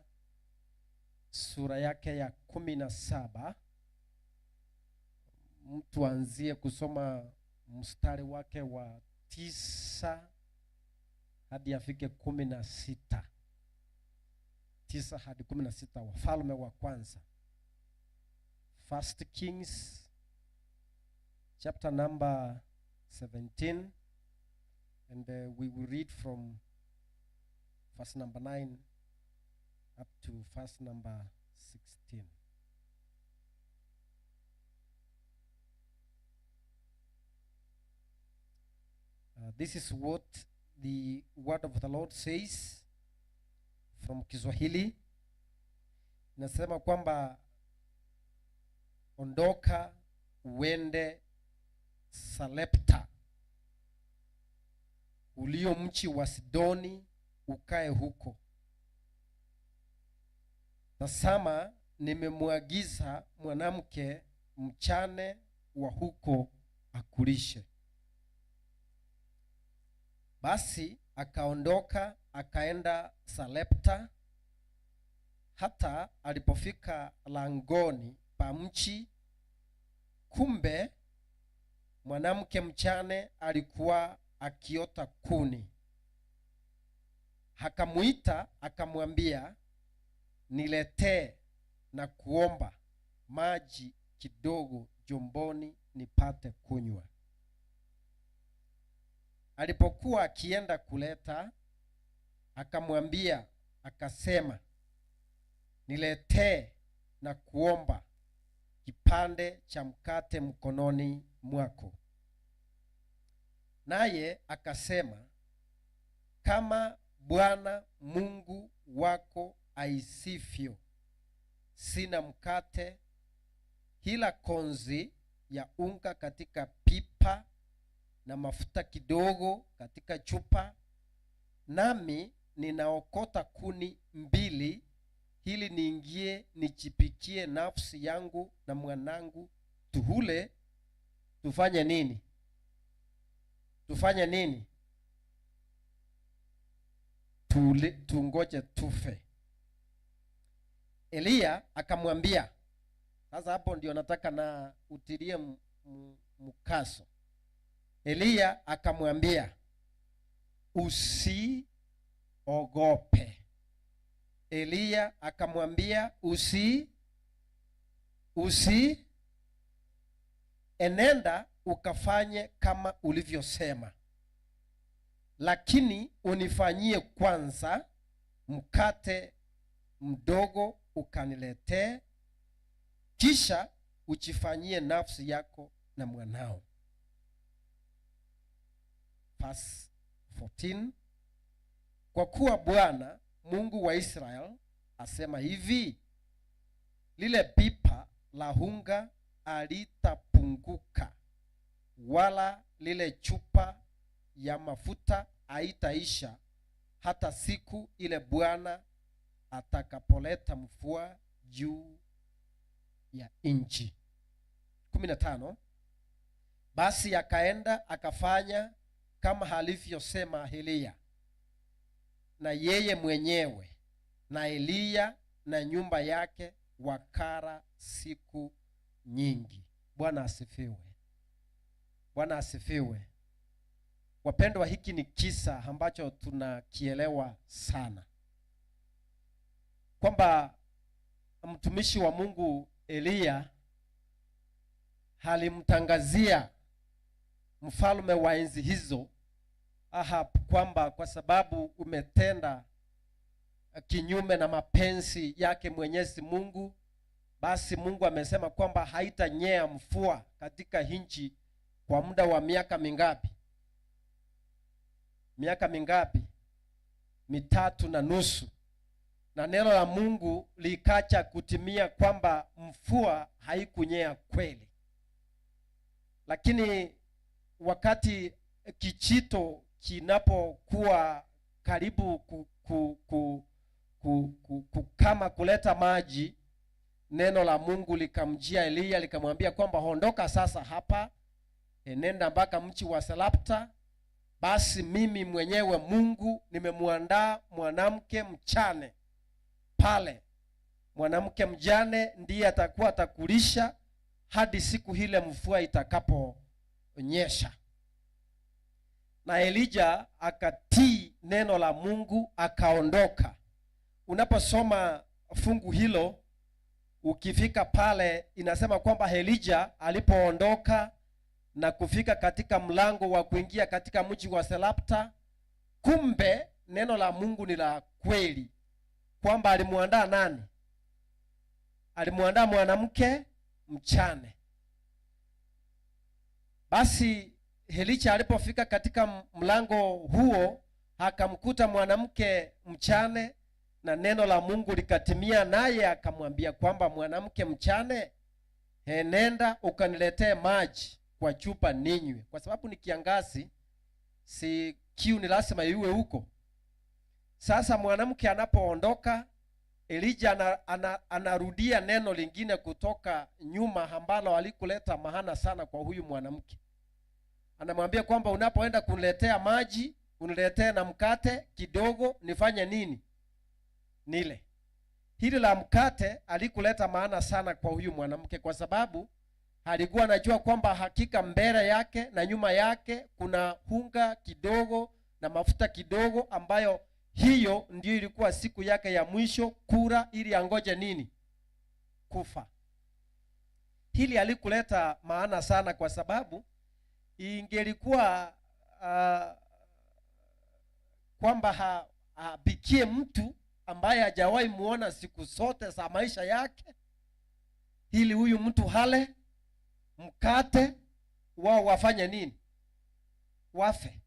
sura yake ya 17. Mtu anzie kusoma mstari wake wa 9 hadi afike 16. 9 hadi 16, Wafalme wa Kwanza. First Kings chapter number 17, and we will read from verse number 9 up to verse number 16. This is what the word of the Lord says from Kiswahili. Nasema kwamba ondoka uende Sarepta, ulio mchi wa Sidoni, ukae huko. Tazama, nimemwagiza mwanamke mchane wa huko akulishe. Basi akaondoka akaenda Sarepta. Hata alipofika langoni pa mchi, kumbe mwanamke mchane alikuwa akiota kuni. Akamuita akamwambia, niletee na kuomba maji kidogo jomboni nipate kunywa. Alipokuwa akienda kuleta, akamwambia akasema, niletee na kuomba kipande cha mkate mkononi mwako. Naye akasema, kama Bwana Mungu wako aisivyo, sina mkate ila konzi ya unga katika pipa na mafuta kidogo katika chupa, nami ninaokota kuni 2 ili niingie nijipikie nafsi yangu na mwanangu, tuhule. Tufanye nini? Tufanye nini? Tungoje tufe. Eliya akamwambia, sasa hapo ndio nataka na utilie mkaso. Eliya akamwambia, usiogope. Eliya akamwambia, enenda ukafanye kama ulivyosema, lakini unifanyie kwanza mkate mdogo ukaniletee, kisha uchifanyie nafsi yako na mwanao. Verse 14, kwa kuwa Bwana Mungu wa Israel asema hivi, lile pipa la unga alitapunguka, wala lile chupa ya mafuta haitaisha, hata siku ile Bwana atakapoleta mvua juu ya nchi. 15, basi akaenda akafanya kama alivyosema Eliya, na yeye mwenyewe na Eliya na nyumba yake wakara siku nyingi. Bwana asifiwe. Bwana asifiwe. Wapendwa, hiki ni kisa ambacho tunakielewa sana, kwamba mtumishi wa Mungu Eliya alimtangazia mfalme wa enzi hizo Ahab kwamba kwa sababu umetenda kinyume na mapenzi yake Mwenyezi Mungu, basi Mungu amesema kwamba haitanyea mvua katika nchi kwa muda wa miaka mingapi? Miaka mingapi? 3.5. Na neno la Mungu likacha kutimia kwamba mvua haikunyea kweli. Lakini wakati kichito kinapokuwa karibu kama kuleta maji, neno la Mungu likamjia Eliya likamwambia kwamba ondoka sasa hapa, nenda mpaka mji wa Sarepta. Basi mimi mwenyewe Mungu nimemuandaa mwanamke mchane pale. Mwanamke mjane ndiye atakuwa atakulisha hadi siku ile mvua itakaponyesha. Na Elijah akatii neno la Mungu akaondoka. Unaposoma fungu hilo ukifika pale inasema kwamba Elijah alipoondoka na kufika katika mlango wa kuingia katika mji wa Sarepta, kumbe neno la Mungu ni la kweli kwamba alimuandaa nani? Alimuandaa mwanamke mchane. Basi Elijah alipofika katika mlango huo akamkuta mwanamke mchane, na neno la Mungu likatimia, naye akamwambia kwamba mwanamke mchane, nenda ukaniletee maji kwa chupa ninywe, kwa sababu ni kiangazi, si kiu ni lazima iwe huko. Sasa mwanamke anapoondoka, Elijah anarudia neno lingine kutoka nyuma ambalo alikuleta maana sana kwa huyu mwanamke. Anamwambia kwamba unapoenda kuniletea maji, uniletee na mkate kidogo, nifanye nini? Nile. Hili la mkate alikuleta maana sana kwa huyu mwanamke, kwa sababu alikuwa anajua kwamba hakika mbele yake na nyuma yake kuna unga kidogo na mafuta kidogo, ambayo hiyo ndio ilikuwa siku yake ya mwisho kura, ili angoje nini? Kufa. Hili alikuleta maana sana kwa sababu ingelikuwa kwamba habikie mtu ambaye hajawahi muona siku zote za maisha yake, ili huyu mtu hale mkate, wao wafanye nini? Wafe.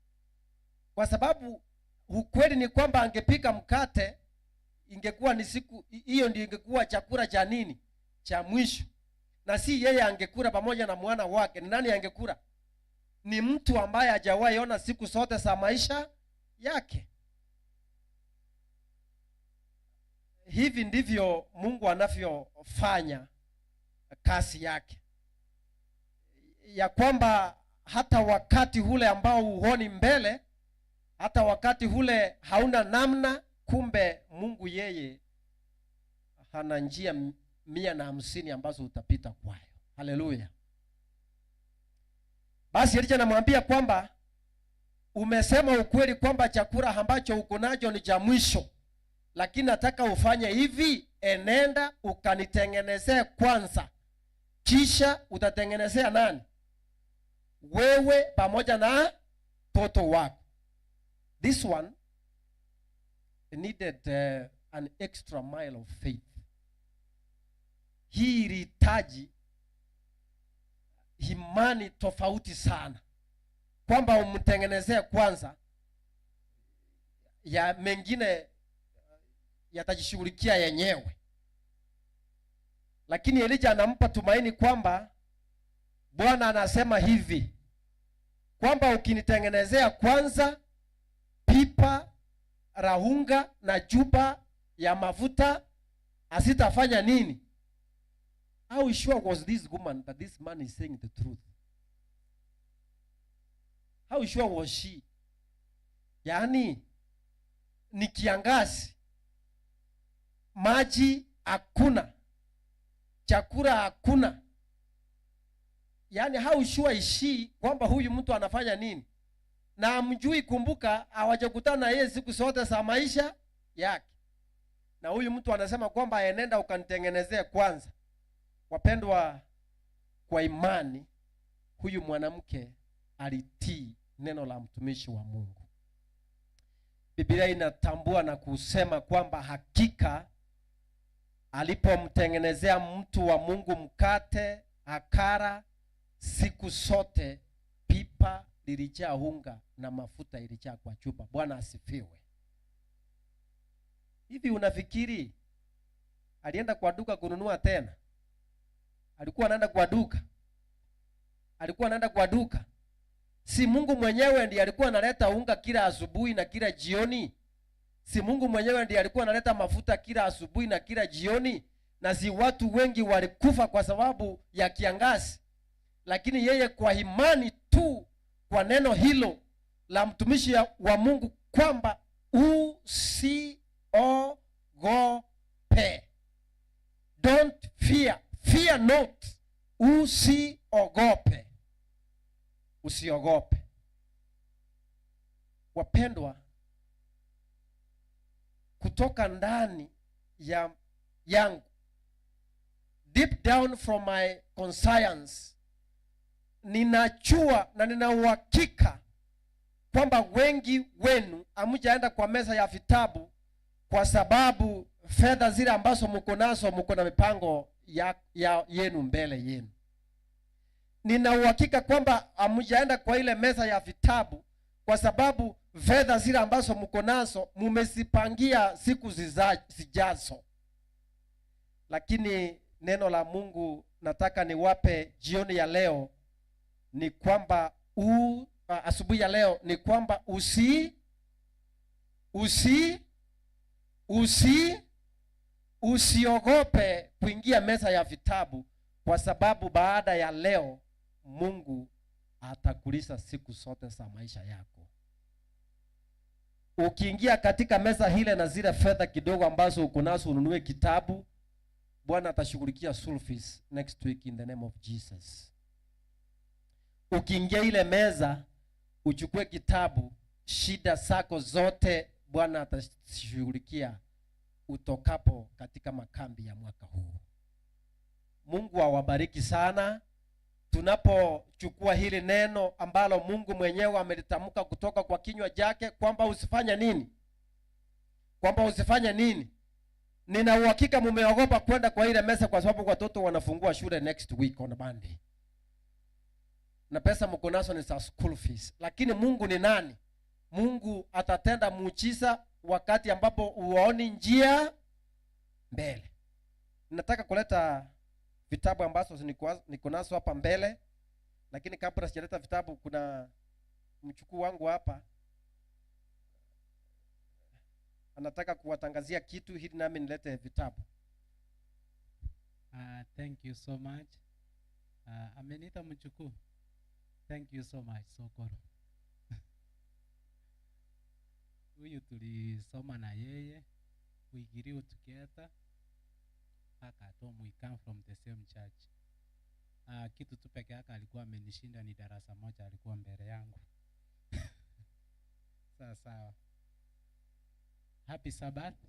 Kwa sababu ukweli ni kwamba angepika mkate, ingekuwa ni siku hiyo ndio ingekuwa chakula cha nini? Cha mwisho. Na si yeye angekula pamoja na mwana wake. Ni nani angekula? Ni mtu ambaye hajawahi ona siku zote za maisha yake. Hivi ndivyo Mungu anavyofanya kazi yake, ya kwamba hata wakati ule ambao huoni mbele, hata wakati ule hauna namna, kumbe Mungu yeye hana njia 150 ambazo utapita kwayo. Haleluya. Basi Elijah anamwambia kwamba umesema ukweli kwamba chakula ambacho uko nacho ni cha mwisho, lakini nataka ufanye hivi, enenda ukanitengenezee kwanza, kisha utatengenezea nani? Wewe pamoja na mtoto wako. This one needed an extra mile of faith. Hii ilihitaji imani tofauti sana, kwamba umtengenezee kwanza, ya mengine yatajishughulikia yenyewe. Lakini Elijah anampa tumaini kwamba Bwana anasema hivi kwamba ukinitengenezea kwanza pipa la unga na chupa ya mafuta, asitafanya nini? How sure was this woman that this man is saying the truth? How sure was she? Yaani ni kiangazi, maji hakuna, chakula hakuna. Yaani how sure is she kwamba huyu mtu anafanya nini? Na amjui, kumbuka hawajakutana na yeye siku zote za maisha yake. Na huyu mtu anasema kwamba enenda ukanitengenezee kwanza. Wapendwa, kwa imani huyu mwanamke alitii neno la mtumishi wa Mungu. Biblia inatambua na kusema kwamba hakika alipomtengenezea mtu wa Mungu mkate akara, siku zote pipa lilijaa unga na mafuta ilijaa kwa chupa. Bwana asifiwe. Hivi unafikiri alienda kwa duka kununua tena? Alikuwa anaenda kwa duka. Si Mungu mwenyewe ndiye alikuwa analeta unga kila asubuhi na kila jioni? Si Mungu mwenyewe ndiye alikuwa analeta mafuta kila asubuhi na kila jioni? Na si watu wengi walikufa kwa sababu ya kiangazi? Lakini yeye kwa imani tu kwa neno hilo la mtumishi wa Mungu kwamba usiogope, don't fear, fear not, usiogope. Wapendwa, kutoka ndani yangu, deep down from my conscience, ninachua na nina uhakika kwamba wengi wenu hamjaenda kwa meza ya vitabu kwa sababu fedha zile ambazo mko nazo, mko na mipango yenu mbele yenu. Nina uhakika kwamba hamjaenda kwa ile meza ya vitabu kwa sababu fedha zile ambazo mko nazo mumesipangia siku zijazo. Lakini neno la Mungu nataka niwape jioni ya leo ni kwamba asubuhi ya leo ni kwamba usiogope kuingia meza ya vitabu, kwa sababu baada ya leo Mungu atakulisha siku zote za maisha yako. Ukiingia katika meza hile na zile fedha kidogo ambazo uko nazo ununue kitabu, Bwana atashughulikia school fees next week in the name of Jesus. Ukiingia ile meza uchukue kitabu, shida zako zote Bwana atashughulikia utokapo katika makambi ya mwaka huu. Mungu awabariki sana. Tunapochukua hili neno ambalo Mungu mwenyewe amelitamka kutoka kwa kinywa chake kwamba usifanye nini? Nina uhakika mumeogopa kwenda kwa ile meza kwa sababu watoto wanafungua shule next week on Monday. Na pesa mko nazo ni za school fees. Lakini Mungu ni nani? Mungu atatenda muujiza wakati ambapo uoni njia mbele. Nataka kuleta vitabu ambazo niko nazo hapa mbele, lakini kabla sijaleta vitabu kuna mchukuu wangu hapa anataka kuwatangazia kitu hili nami nilete vitabu. Thank you so much. Amenita mchukuu. Thank you so much, Sokoro. Huyu tulisoma na yeye, we grew together. We come from the same church. Kitu tu peke yake alikuwa amenishinda ni darasa moja, alikuwa mbele yangu. Sawa. Happy Sabbath.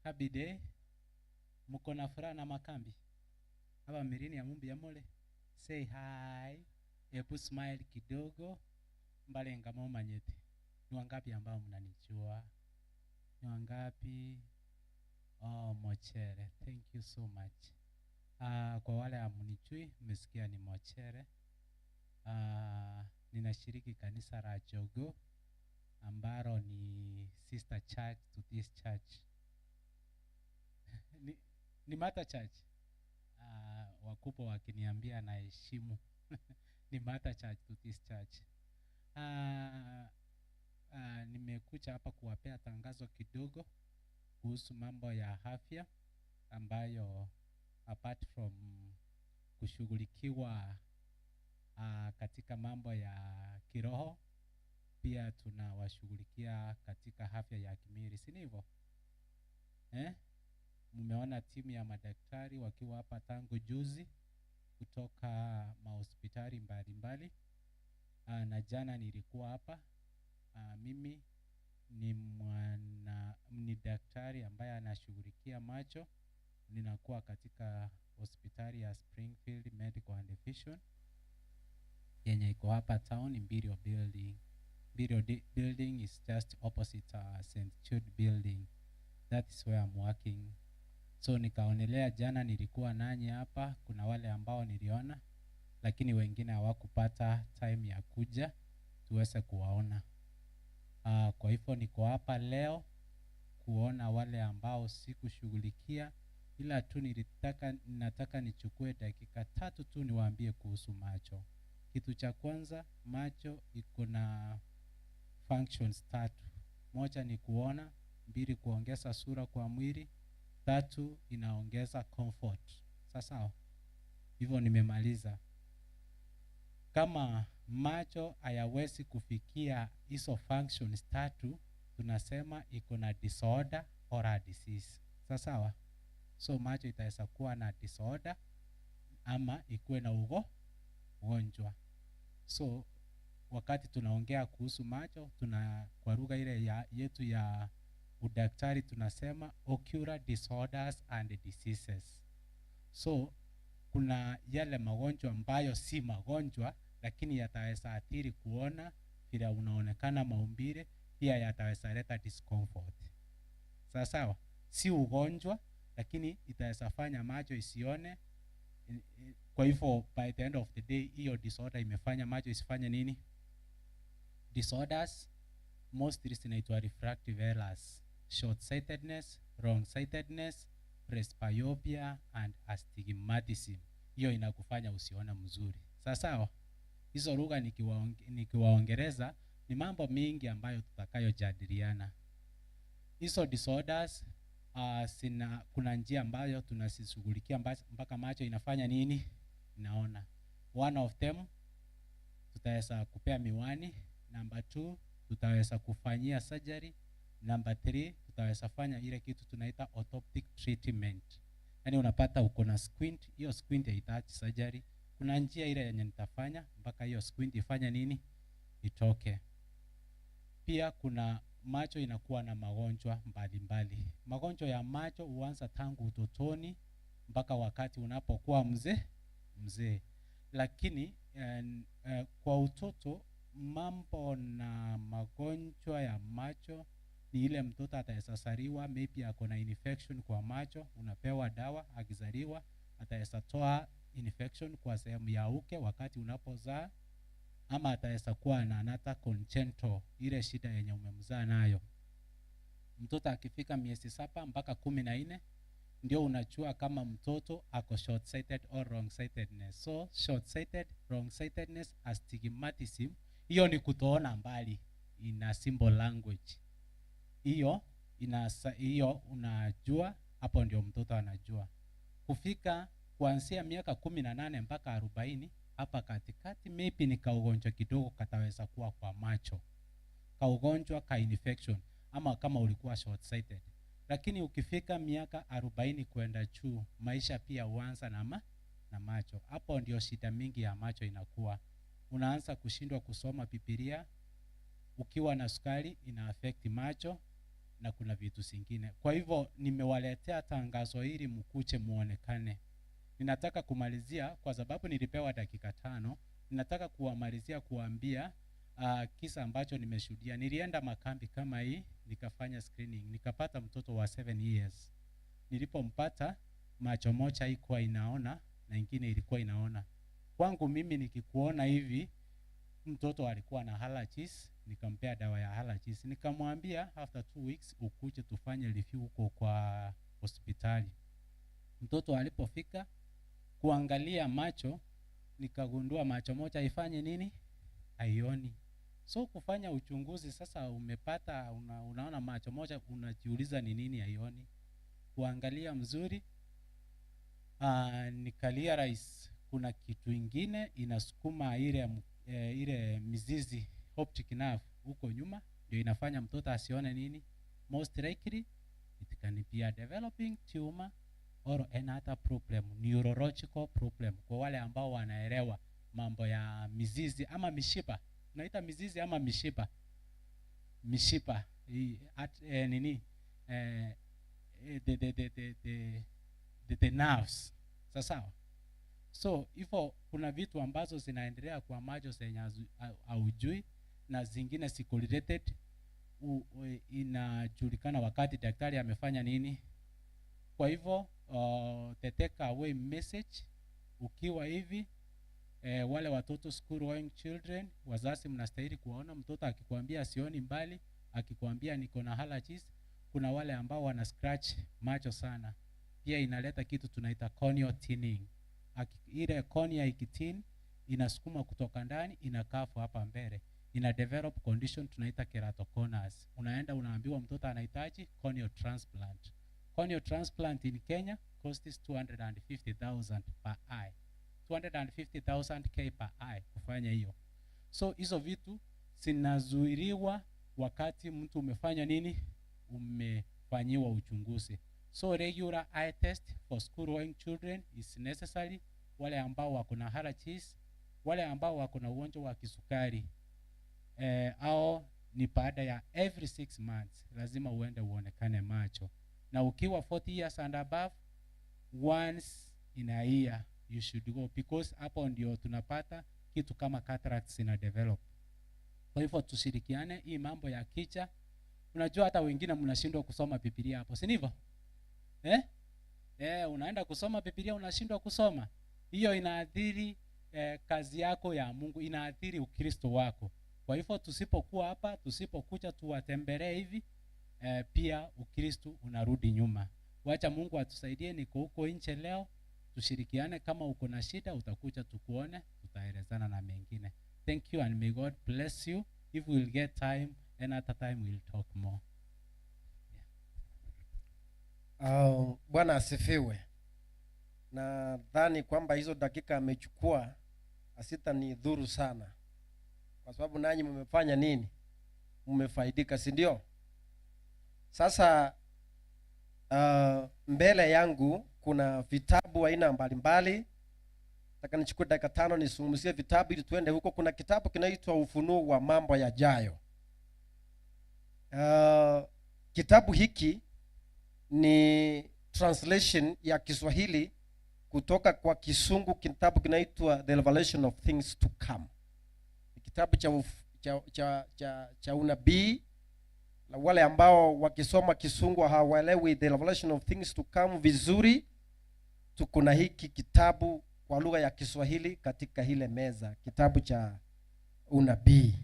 Happy day. Mko na furaha na makambi? Hapa Millenium ya mole. Say hi. Ebu smile kidogo. Mbale ngamo manyeti. Ni wangapi ambao mnanijua? Ni wangapi? Oh, Mochere. Thank you so much. Kwa wale amunijui, mmesikia ni Mochere. Ninashiriki kanisa la Jogo ambaro ni sister church to this church. ni Mata Church. Wakubwa wakiniambia na heshimu. Ni Mata Church to this church. Nimekuja hapa kuwapea tangazo kidogo kuhusu mambo ya afya ambayo apart from kushughulikiwa katika mambo ya kiroho, pia tunawashughulikia katika afya ya kimwili, si ndivyo? Mmeona timu ya madaktari wakiwa hapa tangu juzi kutoka mahospitali mbalimbali. Na jana nilikuwa hapa. Mimi ni daktari ambaye anashughulikia macho ninakuwa katika hospitali ya Springfield Medical and Vision yenye iko hapa town, Imperial Building. Building is just opposite St. Jude Building. That is where I'm working. So nikaonelea jana nilikuwa nanyi hapa, kuna wale ambao niliona lakini wengine hawakupata time ya kuja tuweze kuwaona. Kwa hivyo niko hapa leo kuona wale ambao sikushughulikia, ila tu nataka nichukue dakika 3 tu niwaambie kuhusu macho. Kitu cha kwanza, macho iko na functions 3. Moja ni kuona, 2 kuongeza sura kwa mwili, 3 inaongeza comfort. Sasa hivyo nimemaliza. Kama macho hayawezi kufikia hizo functions 3, tunasema iko na disorder or a disease. Sawa? So macho itaweza kuwa na disorder ama ikuwe na ugonjwa. So wakati tunaongea kuhusu macho, kwa lugha ile yetu ya udaktari tunasema ocular disorders and diseases. So kuna yale magonjwa ambayo si magonjwa lakini yataweza athiri kuona vile unaonekana maumbile, pia yataweza leta discomfort. Sawa? Si ugonjwa lakini itaweza fanya macho isione. Kwa hivyo by the end of the day hiyo disorder imefanya macho isifanye nini? Disorders mostly zinaitwa refractive errors, short sightedness, wrong sightedness, presbyopia and astigmatism. Hiyo inakufanya usione mzuri. Sawa? Hizo lugha nikiwaongereza ni mambo mingi ambayo tutakayojadiliana. Hizo disorders kuna njia ambayo tunasishughulikia mpaka macho inafanya nini? Inaona. One of them tutaweza kupea miwani, number 2 tutaweza kufanyia surgery, number 3 tutaweza fanya ile kitu tunaita orthoptic treatment. Yaani unapata uko na squint, hiyo squint haihitaji surgery. Kuna njia ile yenye nitafanya mpaka hiyo squint ifanye nini? Itoke. Pia kuna macho inakuwa na magonjwa mbalimbali. Magonjwa ya macho huanza tangu utotoni mpaka wakati unapokuwa mzee. Lakini kwa utoto mambo na magonjwa ya macho ni ile mtoto atazaliwa maybe ako na infection kwa macho, unapewa dawa, akizaliwa ataweza toa infection kwa sehemu ya uke wakati unapozaa, ama ataweza kuwa na another congenital, ile shida yenye umemzaa nayo. Mtoto akifika miezi 7 mpaka 14 ndio unajua kama mtoto ako short sighted or wrong sightedness. So short sighted, wrong sightedness, astigmatism, hiyo ni kutoona mbali in symbol language. Hiyo unajua, hapo ndio mtoto anajua. Kufika kuanzia miaka 18 mpaka 40, hapa katikati maybe ni kaugonjwa kidogo kataweza kuwa kwa macho, kaugonjwa ka infection, ama kama ulikuwa short sighted. Lakini ukifika miaka 40 kwenda juu, maisha pia huanza na macho. Hapo ndio shida mingi ya macho inakuwa. Unaanza kushindwa kusoma Biblia, ukiwa na sukari ina affect macho, na kuna vitu zingine. Kwa hivyo nimewaletea tangazo hili mkuche muonekane. Ninataka kumalizia kwa sababu nilipewa dakika 5. Ninataka kuwamalizia kuambia kisa ambacho nimeshuhudia. Nilienda makambi kama hii, nikafanya screening, nikapata mtoto wa 7 years. Nilipompata, macho moja haikuwa inaona na ingine ilikuwa inaona. Kwangu mimi nikikuona hivi, mtoto alikuwa na allergies, nikampea dawa ya allergies. Nikamwambia after 2 weeks ukuje tufanye review huko kwa hospitali. Mtoto alipofika kuangalia macho, nikagundua macho moja ifanye nini? Haioni. So kufanya uchunguzi sasa, umepata unaona macho moja, unajiuliza ni nini haioni. Kuangalia mzuri, nikarealize kuna kitu ingine inasukuma ile mizizi optic nerve huko nyuma, ndio inafanya mtoto asione nini. Most likely it can be a developing tumor or another problem, neurological problem. Kwa wale ambao wanaelewa mambo ya mizizi ama mishipa, tunaita mizizi ama mishipa the nerves. Sawa. So hivyo kuna vitu ambazo zinaendelea kwa macho zenye haujui na zingine si correlated. Inajulikana wakati daktari amefanya nini. Kwa hivyo the take away message ukiwa hivi, wale watoto school going children, wazazi mnastahili kuona mtoto akikwambia sioni mbali, akikwambia niko na allergies. Kuna wale ambao wana scratch macho sana, pia inaleta kitu tunaita corneal thinning. Ile cornea ikitin inasukuma kutoka ndani inakafu hapa mbele, ina develop condition tunaita keratoconus. Unaenda unaambiwa mtoto anahitaji corneal transplant. Corneal transplant in Kenya costs 250,000 per eye. 250,000 K per eye kufanya hiyo. So hizo vitu zinazuiliwa wakati mtu umefanya nini? Umefanyiwa uchunguzi. So regular eye test for school going children is necessary. Wale ambao wako na allergies, wale ambao wako na ugonjwa wa kisukari, au ni baada ya every 6 months lazima uende uonekane macho. Na ukiwa 40 years and above, once in a year you should go, because hapo ndio tunapata kitu kama cataracts ina develop. Kwa hivyo tushirikiane hii mambo ya kicha. Unajua hata wengine mnashindwa kusoma Biblia hapo, si ndivyo? Unaenda kusoma Biblia unashindwa kusoma. Hiyo inaathiri kazi yako ya Mungu, inaathiri Ukristo wako. Kwa hivyo tusipokuwa hapa, tusipokuja tuwatembelee hivi, pia Ukristo unarudi nyuma. Wacha Mungu atusaidie. Niko huko nje leo, tushirikiane. Kama uko na shida utakuja tukuone, tutaelezana na mengine. Thank you and may God bless you. If we will get time, another time we'll talk more. Bwana asifiwe. Nadhani kwamba hizo dakika amechukua asita ni dhuru sana, kwa sababu nanyi mmefanya nini? Mmefaidika, si ndio? Sasa mbele yangu kuna vitabu aina mbalimbali. Nataka nichukue dakika 5 nisungumzie vitabu ili tuende huko. Kuna kitabu kinaitwa Ufunuo wa Mambo Yajayo. Kitabu hiki ni translation ya Kiswahili kutoka kwa Kisungu. Kitabu kinaitwa The Revelation of Things to Come. Ni kitabu cha unabii. Na wale ambao wakisoma Kisungu hawaelewi The Revelation of Things to Come vizuri, tuko na hiki kitabu kwa lugha ya Kiswahili katika ile meza, kitabu cha unabii.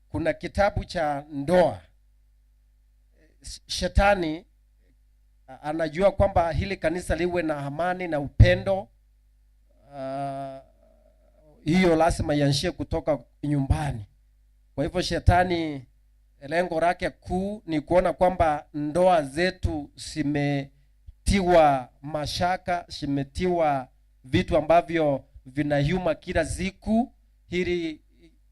Kuna kitabu cha ndoa. Shetani anajua kwamba hili kanisa liwe na amani na upendo. Hiyo lazima ianzie kutoka nyumbani. Kwa hivyo shetani lengo lake kuu ni kuona kwamba ndoa zetu zimetiwa mashaka, zimetiwa vitu ambavyo vinayuma kila siku. Hili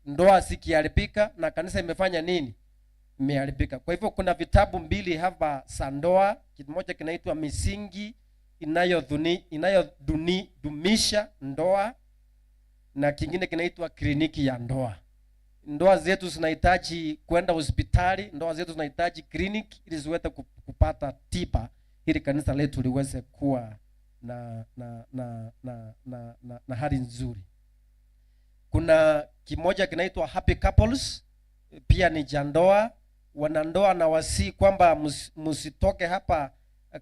ndoa zikiharibika na kanisa imefanya nini? Imeharibika. Kwa hivyo kuna vitabu 2 hapa za ndoa. Kimoja kinaitwa Misingi inayodumisha ndoa, na kingine kinaitwa Kliniki ya Ndoa. Ndoa zetu zinahitaji kwenda hospitali, ndoa zetu zinahitaji kliniki ili ziweze kupata tiba, ili kanisa letu liweze kuwa na hali nzuri. Kuna kimoja kinaitwa Happy Couples, pia ni jandoa. Wanandoa na wasi kwamba msitoke hapa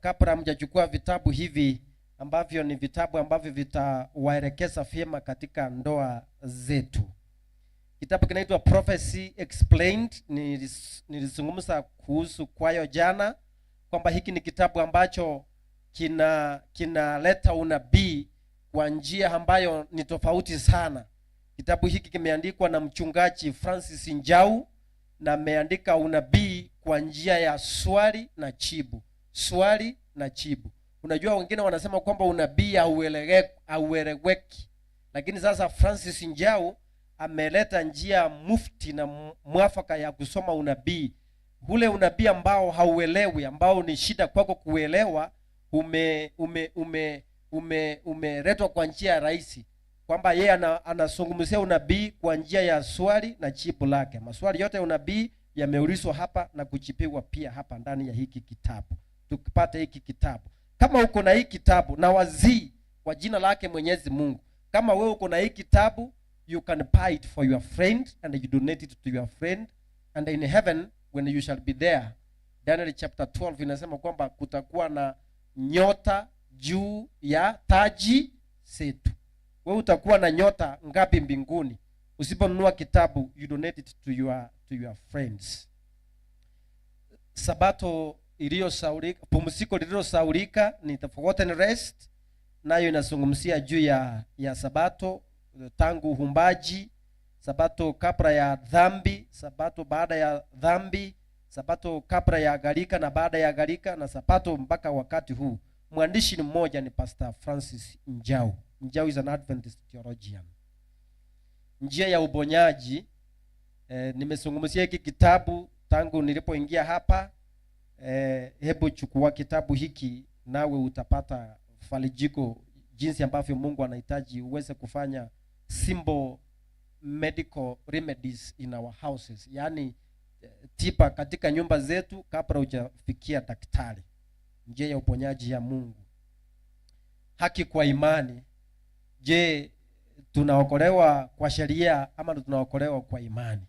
kabla mjachukua vitabu hivi ambavyo ni vitabu ambavyo vitawaelekeza vyema katika ndoa zetu. Kitabu kinaitwa Prophecy Explained. Nilizungumza kuhusu kwayo jana kwamba hiki ni kitabu ambacho kinaleta unabii kwa njia ambayo ni tofauti sana. Kitabu hiki kimeandikwa na mchungaji Francis Njau, na ameandika unabii kwa njia ya swali na jibu. Swali na jibu. Unajua wengine wanasema kwamba unabii haueleweki, lakini sasa Francis Njau ameleta njia mufti na mwafaka ya kusoma unabii. Ule unabii ambao hauelewi, ambao ni shida kwako kuelewa, umeletwa kwa njia rahisi, kwamba yeye anazungumzia unabii kwa njia ya swali na jibu lake. Maswali yote ya unabii yameulizwa hapa na kujibiwa pia hapa ndani ya hiki kitabu. Tukipata hiki kitabu, kama uko na hii kitabu, na wazii kwa jina lake Mwenyezi Mungu, kama wewe uko na hii kitabu, you can buy it for your friend and you donate it to your friend, and in heaven when you shall be there, Daniel chapter 12 inasema kwamba kutakuwa na nyota juu ya taji zetu. Wewe utakuwa na nyota ngapi mbinguni usiponunua kitabu? You donate it to your friends. Sabato iliyosaulika, pumziko lililosaulika ni the forgotten rest, nayo inazungumzia juu ya sabato tangu uhumbaji, sabato kabla ya dhambi, sabato baada ya dhambi, sabato kabla ya gharika na baada ya gharika, na sabato mpaka wakati huu. Mwandishi ni mmoja, ni Pastor Francis Njau. Njau is an Adventist theologian. Njia ya ubonyaji, nimezungumzia hiki kitabu tangu nilipoingia hapa. Hebu chukua kitabu hiki nawe utapata falijiko jinsi ambavyo Mungu anahitaji uweze kufanya simple medical remedies in our houses, yani tiba katika nyumba zetu kabla hujafikia daktari. Njia ya uponyaji ya Mungu. Haki kwa imani. Je, tunaokolewa kwa sheria ama tunaokolewa kwa imani?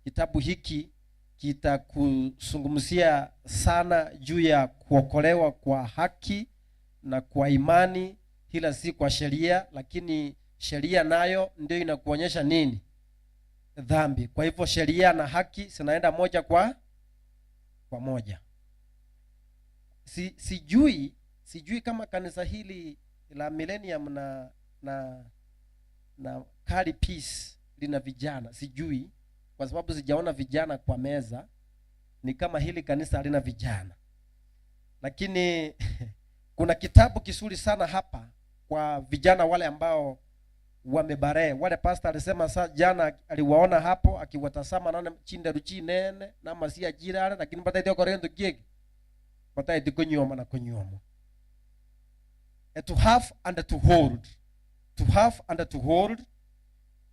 Kitabu hiki kitakuzungumzia sana juu ya kuokolewa kwa haki na kwa imani, ila si kwa sheria, lakini sheria nayo ndio inakuonyesha nini? Dhambi. Kwa hivyo sheria na haki zinaenda moja kwa moja. Sijui kama kanisa hili la Millenium na Carry Peace lina vijana. Sijui kwa sababu sijaona vijana kwa meza. Ni kama hili kanisa halina vijana. Lakini kuna kitabu kizuri sana hapa kwa vijana wale ambao wamebare. Wale pastor alisema saa jana aliwaona hapo akiwatazama, naona chinda ruchi nene na masia jirara, lakini baada ya korendo gig baada ya konyoma na konyomo. To have and to hold. To have and to hold.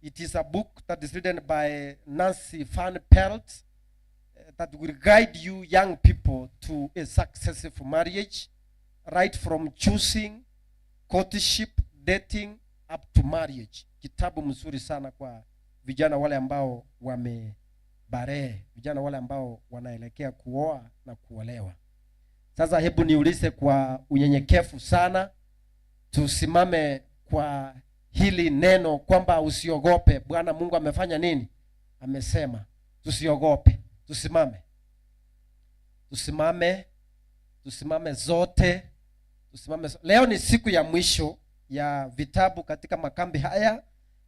It is a book that is written by Nancy Van Pelt that will guide you young people to a successful marriage, right from choosing, courtship, dating up to marriage. Kitabu mzuri sana kwa vijana wale ambao wamebare, vijana wale ambao wanaelekea kuoa na kuolewa. Sasa hebu niulize kwa unyenyekevu sana, tusimame kwa hili neno kwamba usiogope. Bwana Mungu amefanya nini? Amesema tusiogope. Tusimame zote. Leo ni siku ya mwisho ya vitabu katika makambi haya.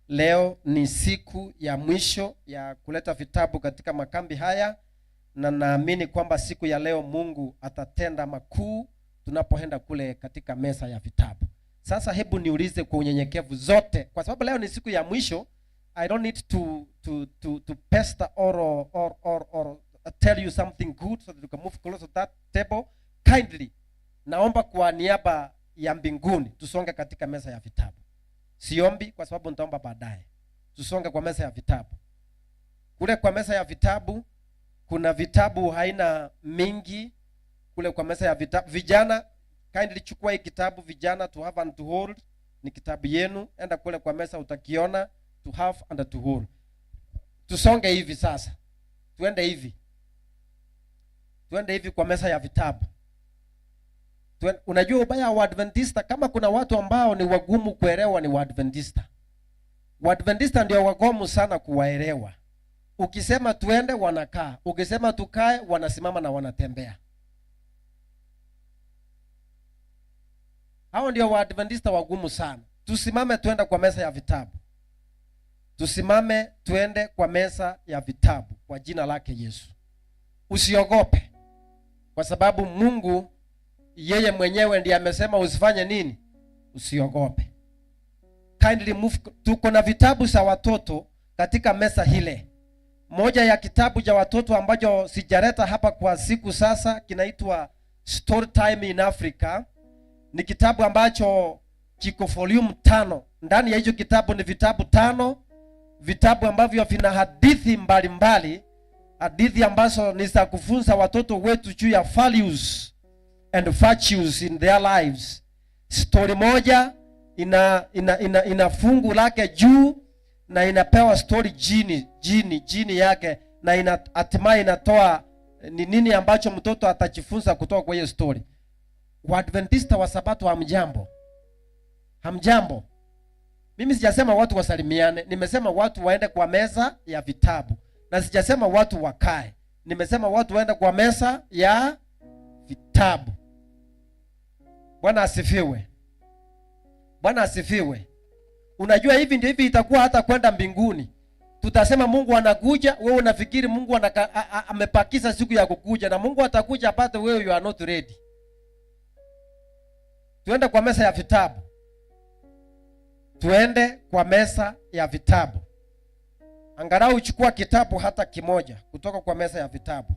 Leo ni siku ya mwisho ya kuleta vitabu katika makambi haya, na naamini kwamba siku ya leo Mungu atatenda makuu tunapoenda kule katika meza ya vitabu. Sasa hebu niulize kwa unyenyekevu zote, kwa sababu leo ni siku ya mwisho. I don't need to pester or tell you something good so that you can move closer to that table. Kindly, naomba kwa niaba ya mbinguni tusonge katika meza ya vitabu. Siombi kwa sababu nitaomba baadaye. Tusonge kwa meza ya vitabu. Kule kwa meza ya vitabu kuna vitabu haina mingi kule kwa meza ya vitabu. Vijana, kindly chukua hii kitabu vijana, To Have and to Hold. Ni kitabu yenu, enda kule kwa meza utakiona, To Have and to Hold. Tusonge hivi sasa. Tuende hivi kwa meza ya vitabu. Unajua ubaya wa Adventista, kama kuna watu ambao ni wagumu kuelewa ni Waadventista. Waadventista ndio wagumu sana kuwaelewa. Ukisema tuende wanakaa, ukisema tukae wanasimama na wanatembea. Hao ndio Waadventista wagumu sana. Tusimame tuende kwa meza ya vitabu. Tusimame tuende kwa meza ya vitabu kwa jina lake Yesu. Usiogope, kwa sababu Mungu yeye mwenyewe ndiye amesema usifanye nini? Usiogope. Kindly move. Tuko na vitabu za watoto katika meza hile. Moja ya kitabu cha watoto ambacho sijareta hapa kwa siku sasa kinaitwa Story Time in Africa. Ni kitabu ambacho kiko volume 5. Ndani ya hicho kitabu ni vitabu 5, vitabu ambavyo vina hadithi mbalimbali, hadithi ambazo ni za kufunza watoto wetu juu ya values and virtues in their lives. Story moja ina fungu lake juu na inapewa story jini yake, na hatimaye inatoa ni nini ambacho mtoto atajifunza kutoka kwa hiyo story. Waadventista wa Sabato hamjambo. Mimi sijasema watu wasalimiane, nimesema watu waende kwa meza ya vitabu, na sijasema watu wakae, nimesema watu waende kwa meza ya vitabu. Bwana asifiwe. Bwana asifiwe. Unajua hivi ndio hivi itakuwa hata kwenda mbinguni. Tutasema Mungu anakuja, wewe unafikiri Mungu amepakiza siku ya kukuja, na Mungu atakuja apate wewe you are not ready. Tuende kwa meza ya vitabu. Tuende kwa meza ya vitabu. Angalau uchukua kitabu hata kimoja kutoka kwa meza ya vitabu.